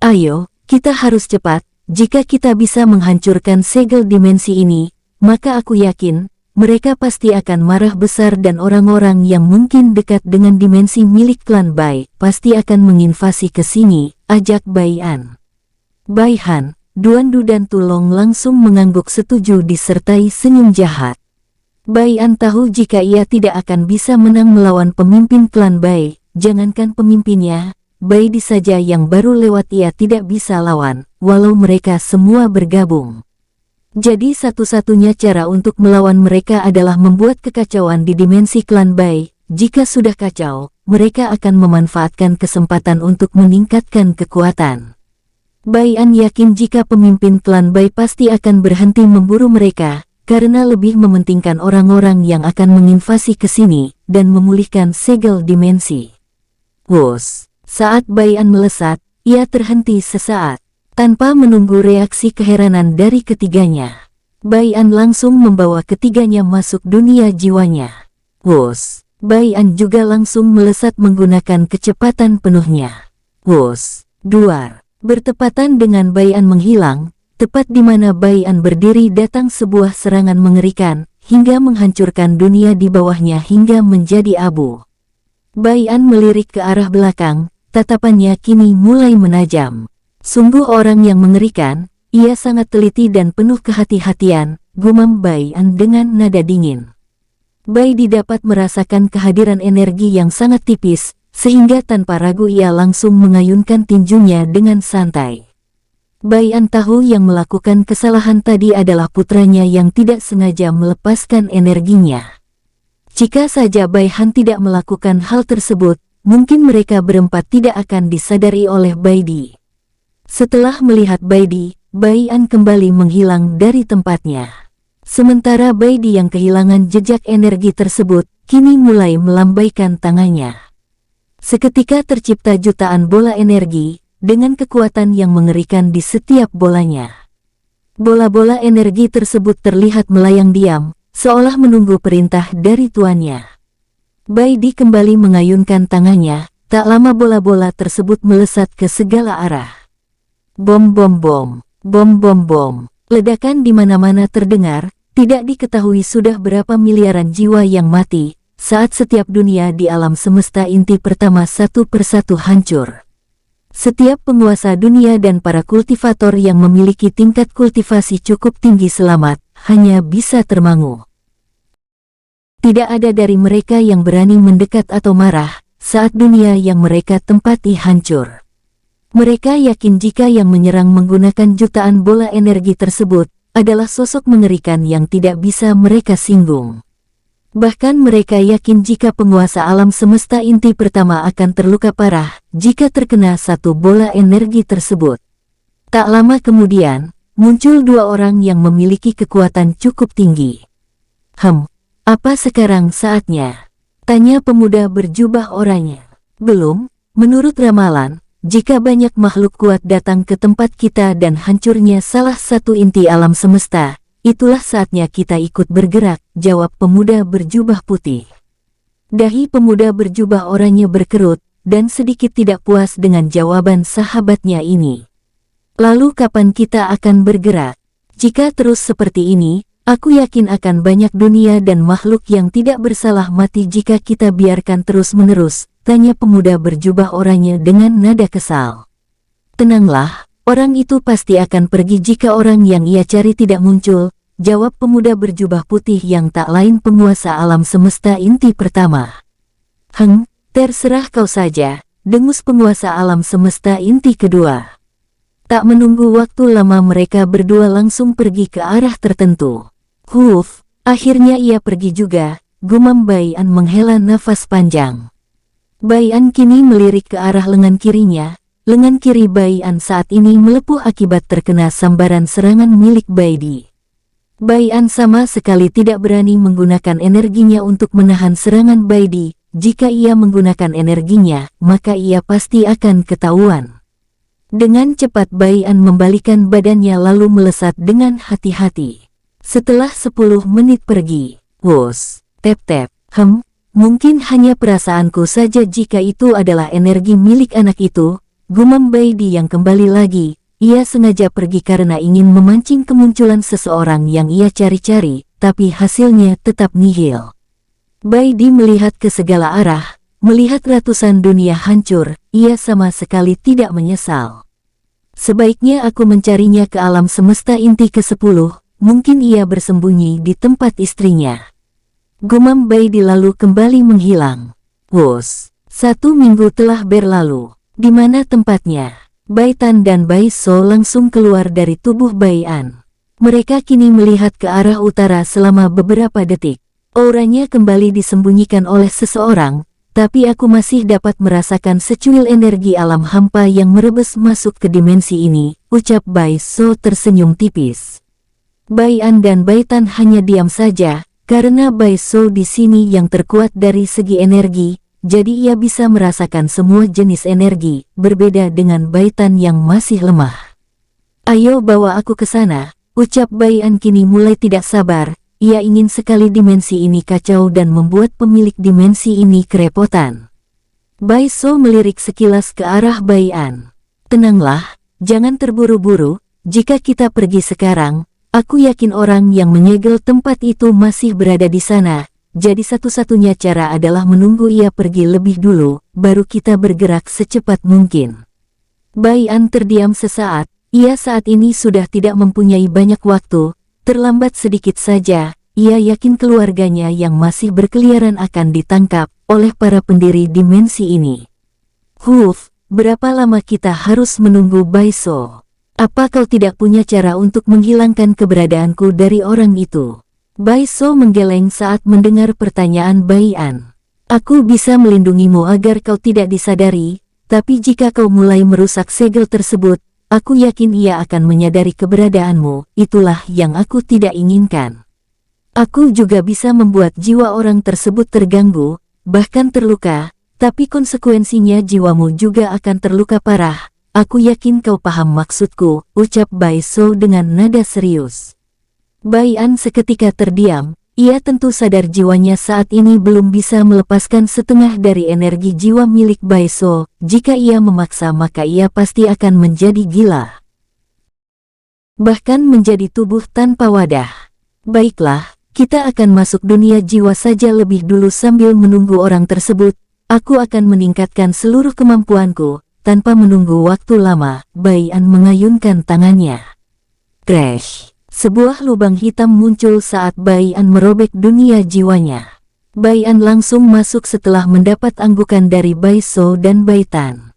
Ayo, kita harus cepat. Jika kita bisa menghancurkan segel dimensi ini, maka aku yakin, mereka pasti akan marah besar dan orang-orang yang mungkin dekat dengan dimensi milik klan Bai, pasti akan menginvasi ke sini, ajak Bai An. Bai Han, Duan Du dan Tulong langsung mengangguk setuju disertai senyum jahat. Bai An tahu jika ia tidak akan bisa menang melawan pemimpin klan Bai, jangankan pemimpinnya, Bai Di saja yang baru lewat ia tidak bisa lawan, walau mereka semua bergabung. Jadi satu-satunya cara untuk melawan mereka adalah membuat kekacauan di dimensi klan Bai. Jika sudah kacau, mereka akan memanfaatkan kesempatan untuk meningkatkan kekuatan. Bai An yakin jika pemimpin klan Bai pasti akan berhenti memburu mereka, karena lebih mementingkan orang-orang yang akan menginvasi ke sini, dan memulihkan segel dimensi. Wus! Saat Bai An melesat, ia terhenti sesaat. Tanpa menunggu reaksi keheranan dari ketiganya, Bai An langsung membawa ketiganya masuk dunia jiwanya. Wus! Bai An juga langsung melesat menggunakan kecepatan penuhnya. Wus! Duar! Bertepatan dengan Bai An menghilang, tepat di mana Bai An berdiri datang sebuah serangan mengerikan, hingga menghancurkan dunia di bawahnya hingga menjadi abu. Bai An melirik ke arah belakang, tatapannya kini mulai menajam. Sungguh orang yang mengerikan, ia sangat teliti dan penuh kehati-hatian, gumam Bai An dengan nada dingin. Bai Di dapat merasakan kehadiran energi yang sangat tipis, sehingga tanpa ragu ia langsung mengayunkan tinjunya dengan santai. Bai An tahu yang melakukan kesalahan tadi adalah putranya yang tidak sengaja melepaskan energinya. Jika saja Bai Han tidak melakukan hal tersebut, mungkin mereka berempat tidak akan disadari oleh Bai Di. Setelah melihat Bai Di, Bai An kembali menghilang dari tempatnya. Sementara Bai Di yang kehilangan jejak energi tersebut, kini mulai melambaikan tangannya. Seketika tercipta jutaan bola energi, dengan kekuatan yang mengerikan di setiap bolanya. Bola-bola energi tersebut terlihat melayang diam, seolah menunggu perintah dari tuannya. Bai Di kembali mengayunkan tangannya, tak lama bola-bola tersebut melesat ke segala arah. Bom bom bom, bom bom bom, ledakan di mana-mana terdengar, tidak diketahui sudah berapa miliaran jiwa yang mati, saat setiap dunia di alam semesta inti pertama satu persatu hancur. Setiap penguasa dunia dan para kultivator yang memiliki tingkat kultivasi cukup tinggi selamat, hanya bisa termangu. Tidak ada dari mereka yang berani mendekat atau marah, saat dunia yang mereka tempati hancur. Mereka yakin jika yang menyerang menggunakan jutaan bola energi tersebut, adalah sosok mengerikan yang tidak bisa mereka singgung. Bahkan mereka yakin jika penguasa alam semesta inti pertama akan terluka parah jika terkena satu bola energi tersebut. Tak lama kemudian, muncul dua orang yang memiliki kekuatan cukup tinggi. Apa sekarang saatnya? Tanya pemuda berjubah oranye. Belum, menurut ramalan, jika banyak makhluk kuat datang ke tempat kita dan hancurnya salah satu inti alam semesta, itulah saatnya kita ikut bergerak, jawab pemuda berjubah putih. Dahi pemuda berjubah oranye berkerut, dan sedikit tidak puas dengan jawaban sahabatnya ini. Lalu kapan kita akan bergerak? Jika terus seperti ini, aku yakin akan banyak dunia dan makhluk yang tidak bersalah mati jika kita biarkan terus-menerus, tanya pemuda berjubah oranye dengan nada kesal. Tenanglah, orang itu pasti akan pergi jika orang yang ia cari tidak muncul, jawab pemuda berjubah putih yang tak lain penguasa alam semesta inti pertama. Terserah kau saja, dengus penguasa alam semesta inti kedua. Tak menunggu waktu lama mereka berdua langsung pergi ke arah tertentu. Akhirnya ia pergi juga, gumam Bai-an menghela nafas panjang. Bai-an kini melirik ke arah lengan kirinya. Lengan kiri Bai-an saat ini melepuh akibat terkena sambaran serangan milik Baidi. Bai-an sama sekali tidak berani menggunakan energinya untuk menahan serangan Baidi. Jika ia menggunakan energinya, maka ia pasti akan ketahuan. Dengan cepat Bai-an membalikan badannya lalu melesat dengan hati-hati. Setelah 10 menit pergi, tep-tep, mungkin hanya perasaanku saja jika itu adalah energi milik anak itu, gumam Baidi yang kembali lagi. Ia sengaja pergi karena ingin memancing kemunculan seseorang yang ia cari-cari, tapi hasilnya tetap nihil. Baidi melihat ke segala arah, melihat ratusan dunia hancur, ia sama sekali tidak menyesal. Sebaiknya aku mencarinya ke alam semesta inti ke-10, mungkin ia bersembunyi di tempat istrinya. Gumam Baidi lalu kembali menghilang. 1 minggu telah berlalu. Di mana tempatnya? Baitan dan Baiso langsung keluar dari tubuh Bai-an. Mereka kini melihat ke arah utara selama beberapa detik. Auranya kembali disembunyikan oleh seseorang, tapi aku masih dapat merasakan secuil energi alam hampa yang merebes masuk ke dimensi ini, ucap Baiso tersenyum tipis. Bai-an dan Baitan hanya diam saja, karena Baiso di sini yang terkuat dari segi energi, jadi ia bisa merasakan semua jenis energi, berbeda dengan Baitan yang masih lemah. Ayo bawa aku ke sana, ucap Bai-an kini mulai tidak sabar. Ia ingin sekali dimensi ini kacau dan membuat pemilik dimensi ini kerepotan. Baiso melirik sekilas ke arah Bai-an. Tenanglah, jangan terburu-buru, jika kita pergi sekarang, aku yakin orang yang menyegel tempat itu masih berada di sana. Jadi satu-satunya cara adalah menunggu ia pergi lebih dulu, baru kita bergerak secepat mungkin. Bai-an terdiam sesaat, ia saat ini sudah tidak mempunyai banyak waktu, terlambat sedikit saja, ia yakin keluarganya yang masih berkeliaran akan ditangkap oleh para pendiri dimensi ini. Berapa lama kita harus menunggu Baiso? Apa kau tidak punya cara untuk menghilangkan keberadaanku dari orang itu? Baiso menggeleng saat mendengar pertanyaan Bai-an. Aku bisa melindungimu agar kau tidak disadari, tapi jika kau mulai merusak segel tersebut, aku yakin ia akan menyadari keberadaanmu, itulah yang aku tidak inginkan. Aku juga bisa membuat jiwa orang tersebut terganggu, bahkan terluka, tapi konsekuensinya jiwamu juga akan terluka parah. Aku yakin kau paham maksudku, ucap Baiso dengan nada serius. Bai-an seketika terdiam, ia tentu sadar jiwanya saat ini belum bisa melepaskan setengah dari energi jiwa milik Baiso, jika ia memaksa maka ia pasti akan menjadi gila. Bahkan menjadi tubuh tanpa wadah. Baiklah, kita akan masuk dunia jiwa saja lebih dulu sambil menunggu orang tersebut, aku akan meningkatkan seluruh kemampuanku, tanpa menunggu waktu lama, Bai-an mengayunkan tangannya. Crash! Sebuah lubang hitam muncul saat Bai-an merobek dunia jiwanya. Bai-an langsung masuk setelah mendapat anggukan dari Baiso dan Baitan.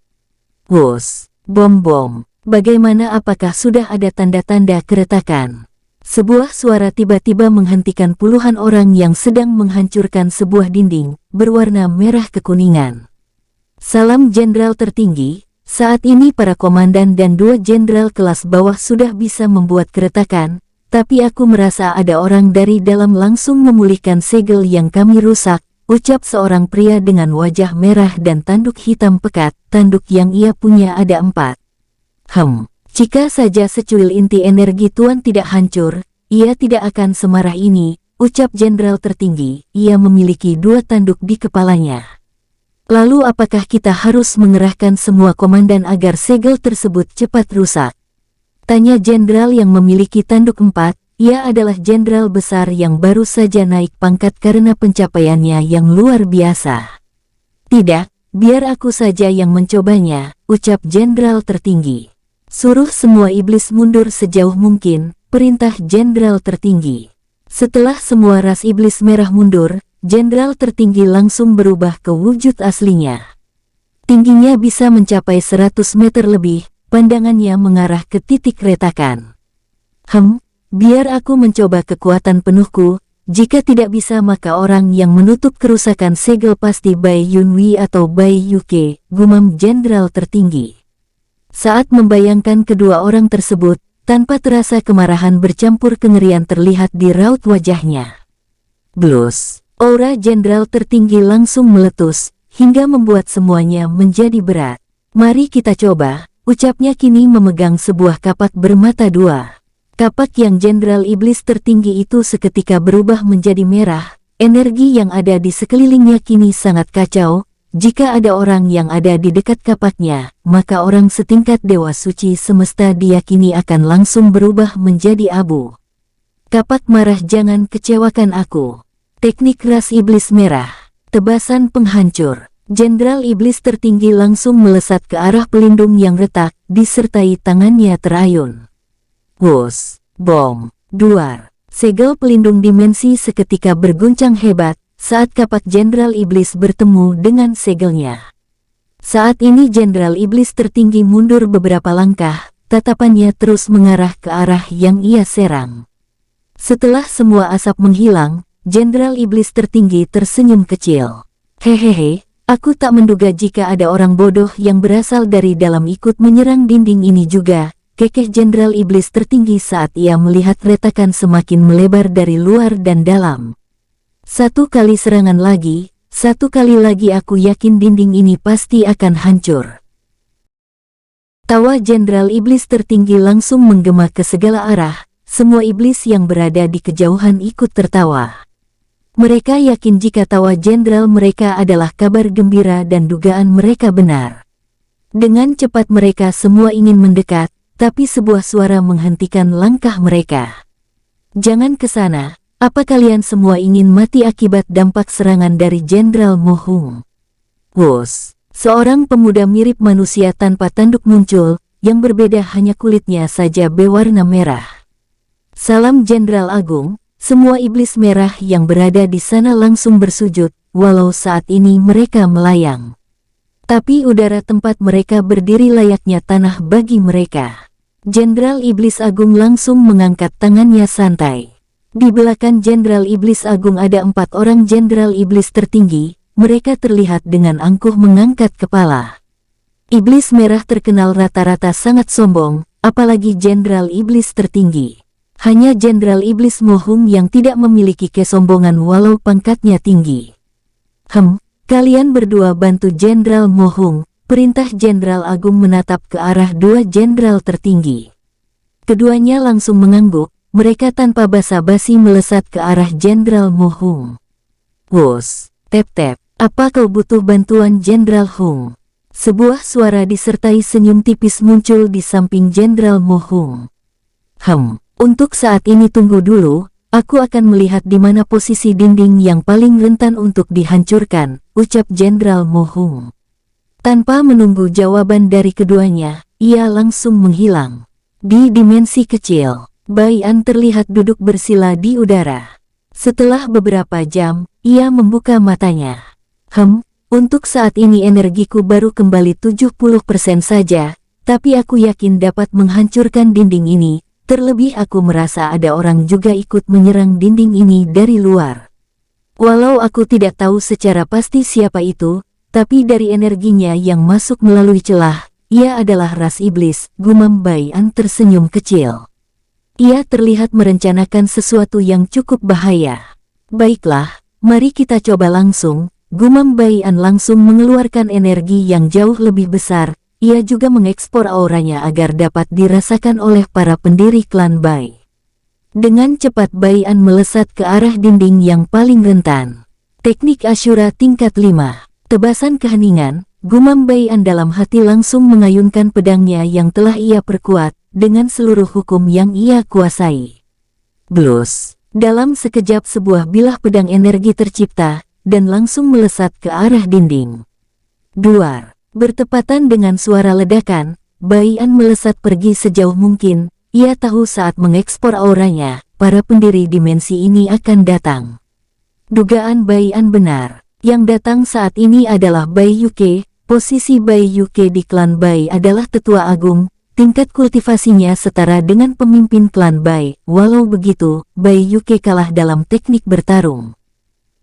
Bom. Bagaimana, apakah sudah ada tanda-tanda keretakan? Sebuah suara tiba-tiba menghentikan puluhan orang yang sedang menghancurkan sebuah dinding berwarna merah kekuningan. Salam jenderal tertinggi, saat ini para komandan dan 2 jenderal kelas bawah sudah bisa membuat keretakan, tapi aku merasa ada orang dari dalam langsung memulihkan segel yang kami rusak, ucap seorang pria dengan wajah merah dan tanduk hitam pekat. Tanduk yang ia punya ada 4. Jika saja secuil inti energi Tuan tidak hancur, ia tidak akan semarah ini, ucap jenderal tertinggi. Ia memiliki 2 tanduk di kepalanya. Lalu apakah kita harus mengerahkan semua komandan agar segel tersebut cepat rusak? Tanya jenderal yang memiliki tanduk 4, ia adalah jenderal besar yang baru saja naik pangkat karena pencapaiannya yang luar biasa. Tidak, biar aku saja yang mencobanya, ucap jenderal tertinggi. Suruh semua iblis mundur sejauh mungkin, perintah jenderal tertinggi. Setelah semua ras iblis merah mundur, jenderal tertinggi langsung berubah ke wujud aslinya. Tingginya bisa mencapai 100 meter lebih, pandangannya mengarah ke titik retakan. Biar aku mencoba kekuatan penuhku, jika tidak bisa maka orang yang menutup kerusakan segel pasti Bai Yunwi atau Bai Yuke, gumam jenderal tertinggi. Saat membayangkan kedua orang tersebut, tanpa terasa kemarahan bercampur kengerian terlihat di raut wajahnya. Blus, aura jenderal tertinggi langsung meletus, hingga membuat semuanya menjadi berat. Mari kita coba, ucapnya kini memegang sebuah kapak bermata 2. Kapak yang jenderal iblis tertinggi itu seketika berubah menjadi merah, energi yang ada di sekelilingnya kini sangat kacau. Jika ada orang yang ada di dekat kapaknya, maka orang setingkat dewa suci semesta diyakini akan langsung berubah menjadi abu. Kapak marah, jangan kecewakan aku. Teknik ras iblis merah, tebasan penghancur. Jenderal iblis tertinggi langsung melesat ke arah pelindung yang retak, disertai tangannya terayun. Wus, bom, duar. Segel pelindung dimensi seketika berguncang hebat saat kapak jenderal iblis bertemu dengan segelnya. Saat ini jenderal iblis tertinggi mundur beberapa langkah, tatapannya terus mengarah ke arah yang ia serang. Setelah semua asap menghilang, jenderal iblis tertinggi tersenyum kecil. Hehehe, aku tak menduga jika ada orang bodoh yang berasal dari dalam ikut menyerang dinding ini juga, kekeh jenderal iblis tertinggi saat ia melihat retakan semakin melebar dari luar dan dalam. 1 kali serangan lagi, 1 kali lagi aku yakin dinding ini pasti akan hancur. Tawa jenderal iblis tertinggi langsung menggema ke segala arah, semua iblis yang berada di kejauhan ikut tertawa. Mereka yakin jika tawa jenderal mereka adalah kabar gembira dan dugaan mereka benar. Dengan cepat mereka semua ingin mendekat, tapi sebuah suara menghentikan langkah mereka. Jangan ke sana. Apa kalian semua ingin mati akibat dampak serangan dari Jenderal Mo Hung? Wus, seorang pemuda mirip manusia tanpa tanduk muncul, yang berbeda hanya kulitnya saja berwarna merah. Salam Jenderal Agung, semua iblis merah yang berada di sana langsung bersujud, walau saat ini mereka melayang. Tapi udara tempat mereka berdiri layaknya tanah bagi mereka. Jenderal Iblis Agung langsung mengangkat tangannya santai. Di belakang Jenderal Iblis Agung ada 4 orang Jenderal Iblis tertinggi, mereka terlihat dengan angkuh mengangkat kepala. Iblis merah terkenal rata-rata sangat sombong, apalagi Jenderal Iblis tertinggi. Hanya Jenderal Iblis Mo Hung yang tidak memiliki kesombongan walau pangkatnya tinggi. Kalian berdua bantu Jenderal Mo Hung, perintah Jenderal Agung menatap ke arah 2 jenderal tertinggi. Keduanya langsung mengangguk. Mereka tanpa basa-basi melesat ke arah Jenderal Mo Hung. Wus, tep-tep, apa kau butuh bantuan Jenderal Hung? Sebuah suara disertai senyum tipis muncul di samping Jenderal Mo Hung. Untuk saat ini tunggu dulu, aku akan melihat di mana posisi dinding yang paling rentan untuk dihancurkan, ucap Jenderal Mo Hung. Tanpa menunggu jawaban dari keduanya, ia langsung menghilang. Di dimensi kecil, Bai An terlihat duduk bersila di udara. Setelah beberapa jam, ia membuka matanya. Untuk saat ini energiku baru kembali 70% saja, tapi aku yakin dapat menghancurkan dinding ini, Terlebih aku merasa ada orang juga ikut menyerang dinding ini dari luar. Walau aku tidak tahu secara pasti siapa itu, tapi dari energinya yang masuk melalui celah, ia adalah ras iblis, gumam Bai An tersenyum kecil. Ia terlihat merencanakan sesuatu yang cukup bahaya. Baiklah, mari kita coba langsung. Gumam Bai An langsung mengeluarkan energi yang jauh lebih besar. Ia juga mengekspor auranya agar dapat dirasakan oleh para pendiri klan Bai. Dengan cepat Bai An melesat ke arah dinding yang paling rentan. Teknik Ashura tingkat 5. Tebasan keheningan, gumam Bai An dalam hati langsung mengayunkan pedangnya yang telah ia perkuat dengan seluruh hukum yang ia kuasai. Blus! Dalam sekejap sebuah bilah pedang energi tercipta dan langsung melesat ke arah dinding. Duar! Bertepatan dengan suara ledakan, Bai An melesat pergi sejauh mungkin. Ia tahu saat mengekspor auranya, para pendiri dimensi ini akan datang. Dugaan Bai An benar. Yang datang saat ini adalah Bai Yuke. Posisi Bai Yuke di klan Bai adalah tetua agung. Tingkat kultivasinya setara dengan pemimpin klan Bai. Walau begitu, Bai Yuke kalah dalam teknik bertarung.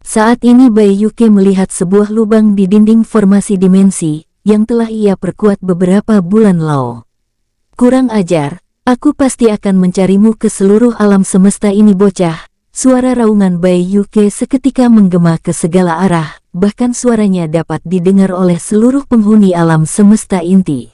Saat ini Bai Yuke melihat sebuah lubang di dinding formasi dimensi yang telah ia perkuat beberapa bulan lalu. Kurang ajar, aku pasti akan mencarimu ke seluruh alam semesta ini bocah. Suara raungan Bai Yuke seketika menggema ke segala arah, bahkan suaranya dapat didengar oleh seluruh penghuni alam semesta inti.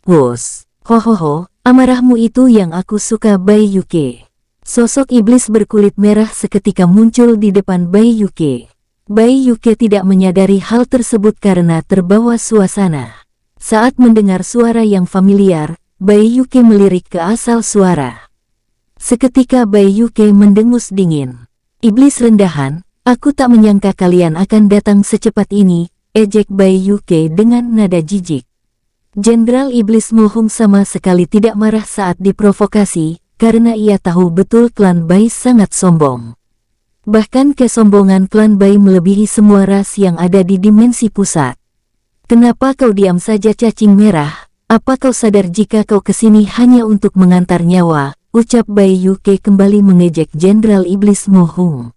Wos, hohoho, amarahmu itu yang aku suka Bai Yuke. Sosok iblis berkulit merah seketika muncul di depan Bai Yuke. Bai Yuke tidak menyadari hal tersebut karena terbawa suasana. Saat mendengar suara yang familiar, Bai Yuke melirik ke asal suara. Seketika Bai Yuke mendengus dingin. Iblis rendahan, aku tak menyangka kalian akan datang secepat ini, ejek Bai Yuke dengan nada jijik. Jenderal Iblis Mohung sama sekali tidak marah saat diprovokasi, karena ia tahu betul klan Bai sangat sombong. Bahkan kesombongan klan Bai melebihi semua ras yang ada di dimensi pusat. Kenapa kau diam saja cacing merah? Apa kau sadar jika kau kesini hanya untuk mengantar nyawa? Ucap Bai Yuke kembali mengejek Jenderal Iblis Mohung.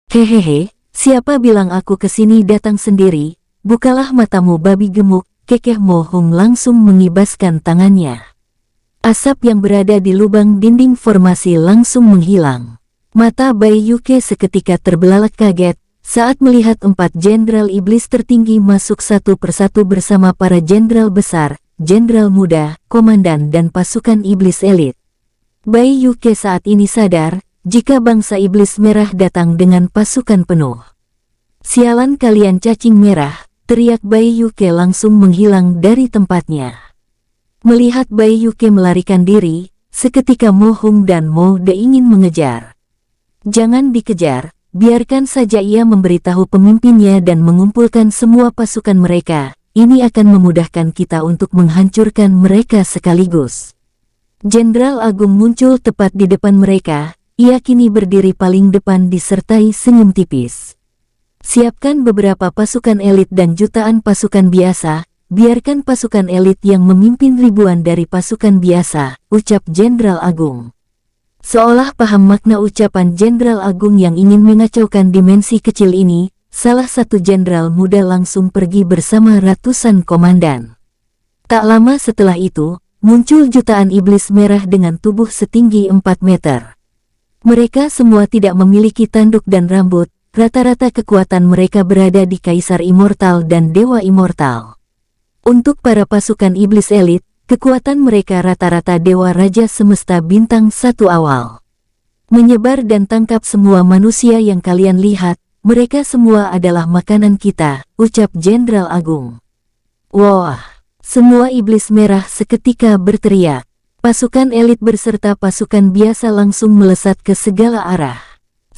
Hehehe, siapa bilang aku kesini datang sendiri? Bukalah matamu babi gemuk, kekeh Mohung langsung mengibaskan tangannya. Asap yang berada di lubang dinding formasi langsung menghilang. Mata Bai Yuke seketika terbelalak kaget saat melihat 4 jenderal iblis tertinggi masuk satu persatu bersama para jenderal besar, jenderal muda, komandan dan pasukan iblis elit. Bai Yuke saat ini sadar jika bangsa iblis merah datang dengan pasukan penuh. Sialan kalian cacing merah, teriak Bai Yuke langsung menghilang dari tempatnya. Melihat Bai Yuke melarikan diri, seketika Mo Hung dan Mo De ingin mengejar. Jangan dikejar, biarkan saja ia memberitahu pemimpinnya dan mengumpulkan semua pasukan mereka. Ini akan memudahkan kita untuk menghancurkan mereka sekaligus. Jenderal Agung muncul tepat di depan mereka. Ia kini berdiri paling depan disertai senyum tipis. Siapkan beberapa pasukan elit dan jutaan pasukan biasa. Biarkan pasukan elit yang memimpin ribuan dari pasukan biasa, ucap Jenderal Agung. Seolah paham makna ucapan Jenderal Agung yang ingin mengacaukan dimensi kecil ini, salah satu jenderal muda langsung pergi bersama ratusan komandan. Tak lama setelah itu, muncul jutaan iblis merah dengan tubuh setinggi 4 meter. Mereka semua tidak memiliki tanduk dan rambut, rata-rata kekuatan mereka berada di Kaisar Immortal dan Dewa Immortal. Untuk para pasukan iblis elit, kekuatan mereka rata-rata Dewa Raja Semesta Bintang 1 awal. Menyebar dan tangkap semua manusia yang kalian lihat, mereka semua adalah makanan kita, ucap Jenderal Agung. Wah, semua iblis merah seketika berteriak. Pasukan elit beserta pasukan biasa langsung melesat ke segala arah.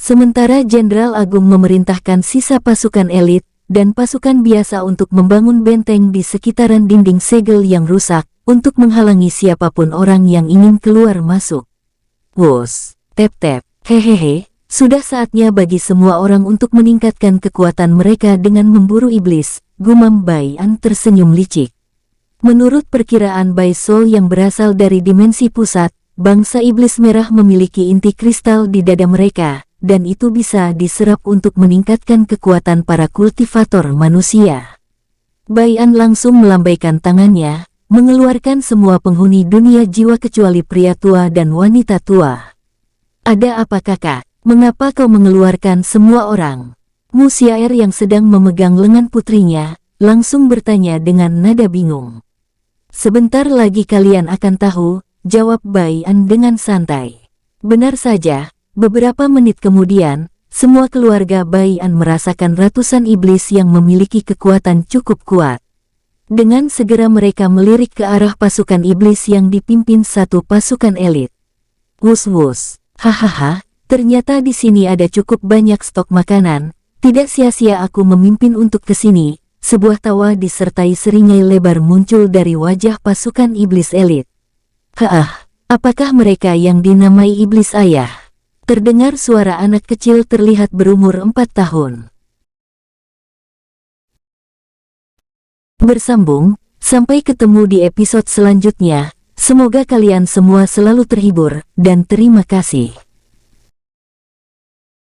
Sementara Jenderal Agung memerintahkan sisa pasukan elit dan pasukan biasa untuk membangun benteng di sekitaran dinding segel yang rusak, untuk menghalangi siapapun orang yang ingin keluar masuk. Wos, tep-tep, hehehe, sudah saatnya bagi semua orang untuk meningkatkan kekuatan mereka dengan memburu iblis, gumam Bai An tersenyum licik. Menurut perkiraan Bai Soul yang berasal dari dimensi pusat, bangsa iblis merah memiliki inti kristal di dada mereka, dan itu bisa diserap untuk meningkatkan kekuatan para kultivator manusia. Bai An langsung melambaikan tangannya, mengeluarkan semua penghuni dunia jiwa kecuali pria tua dan wanita tua. Ada apa kakak? Mengapa kau mengeluarkan semua orang? Mu Xiaer yang sedang memegang lengan putrinya, langsung bertanya dengan nada bingung. Sebentar lagi kalian akan tahu, jawab Bai An dengan santai. Benar saja, beberapa menit kemudian, semua keluarga Bai An merasakan ratusan iblis yang memiliki kekuatan cukup kuat. Dengan segera mereka melirik ke arah pasukan iblis yang dipimpin satu pasukan elit. Wus-wus, hahaha, ternyata di sini ada cukup banyak stok makanan, tidak sia-sia aku memimpin untuk ke sini. Sebuah tawa disertai seringai lebar muncul dari wajah pasukan iblis elit. Haah, apakah mereka yang dinamai iblis ayah? Terdengar suara anak kecil terlihat berumur 4 tahun. Bersambung, sampai ketemu di episode selanjutnya. Semoga kalian semua selalu terhibur, dan terima kasih.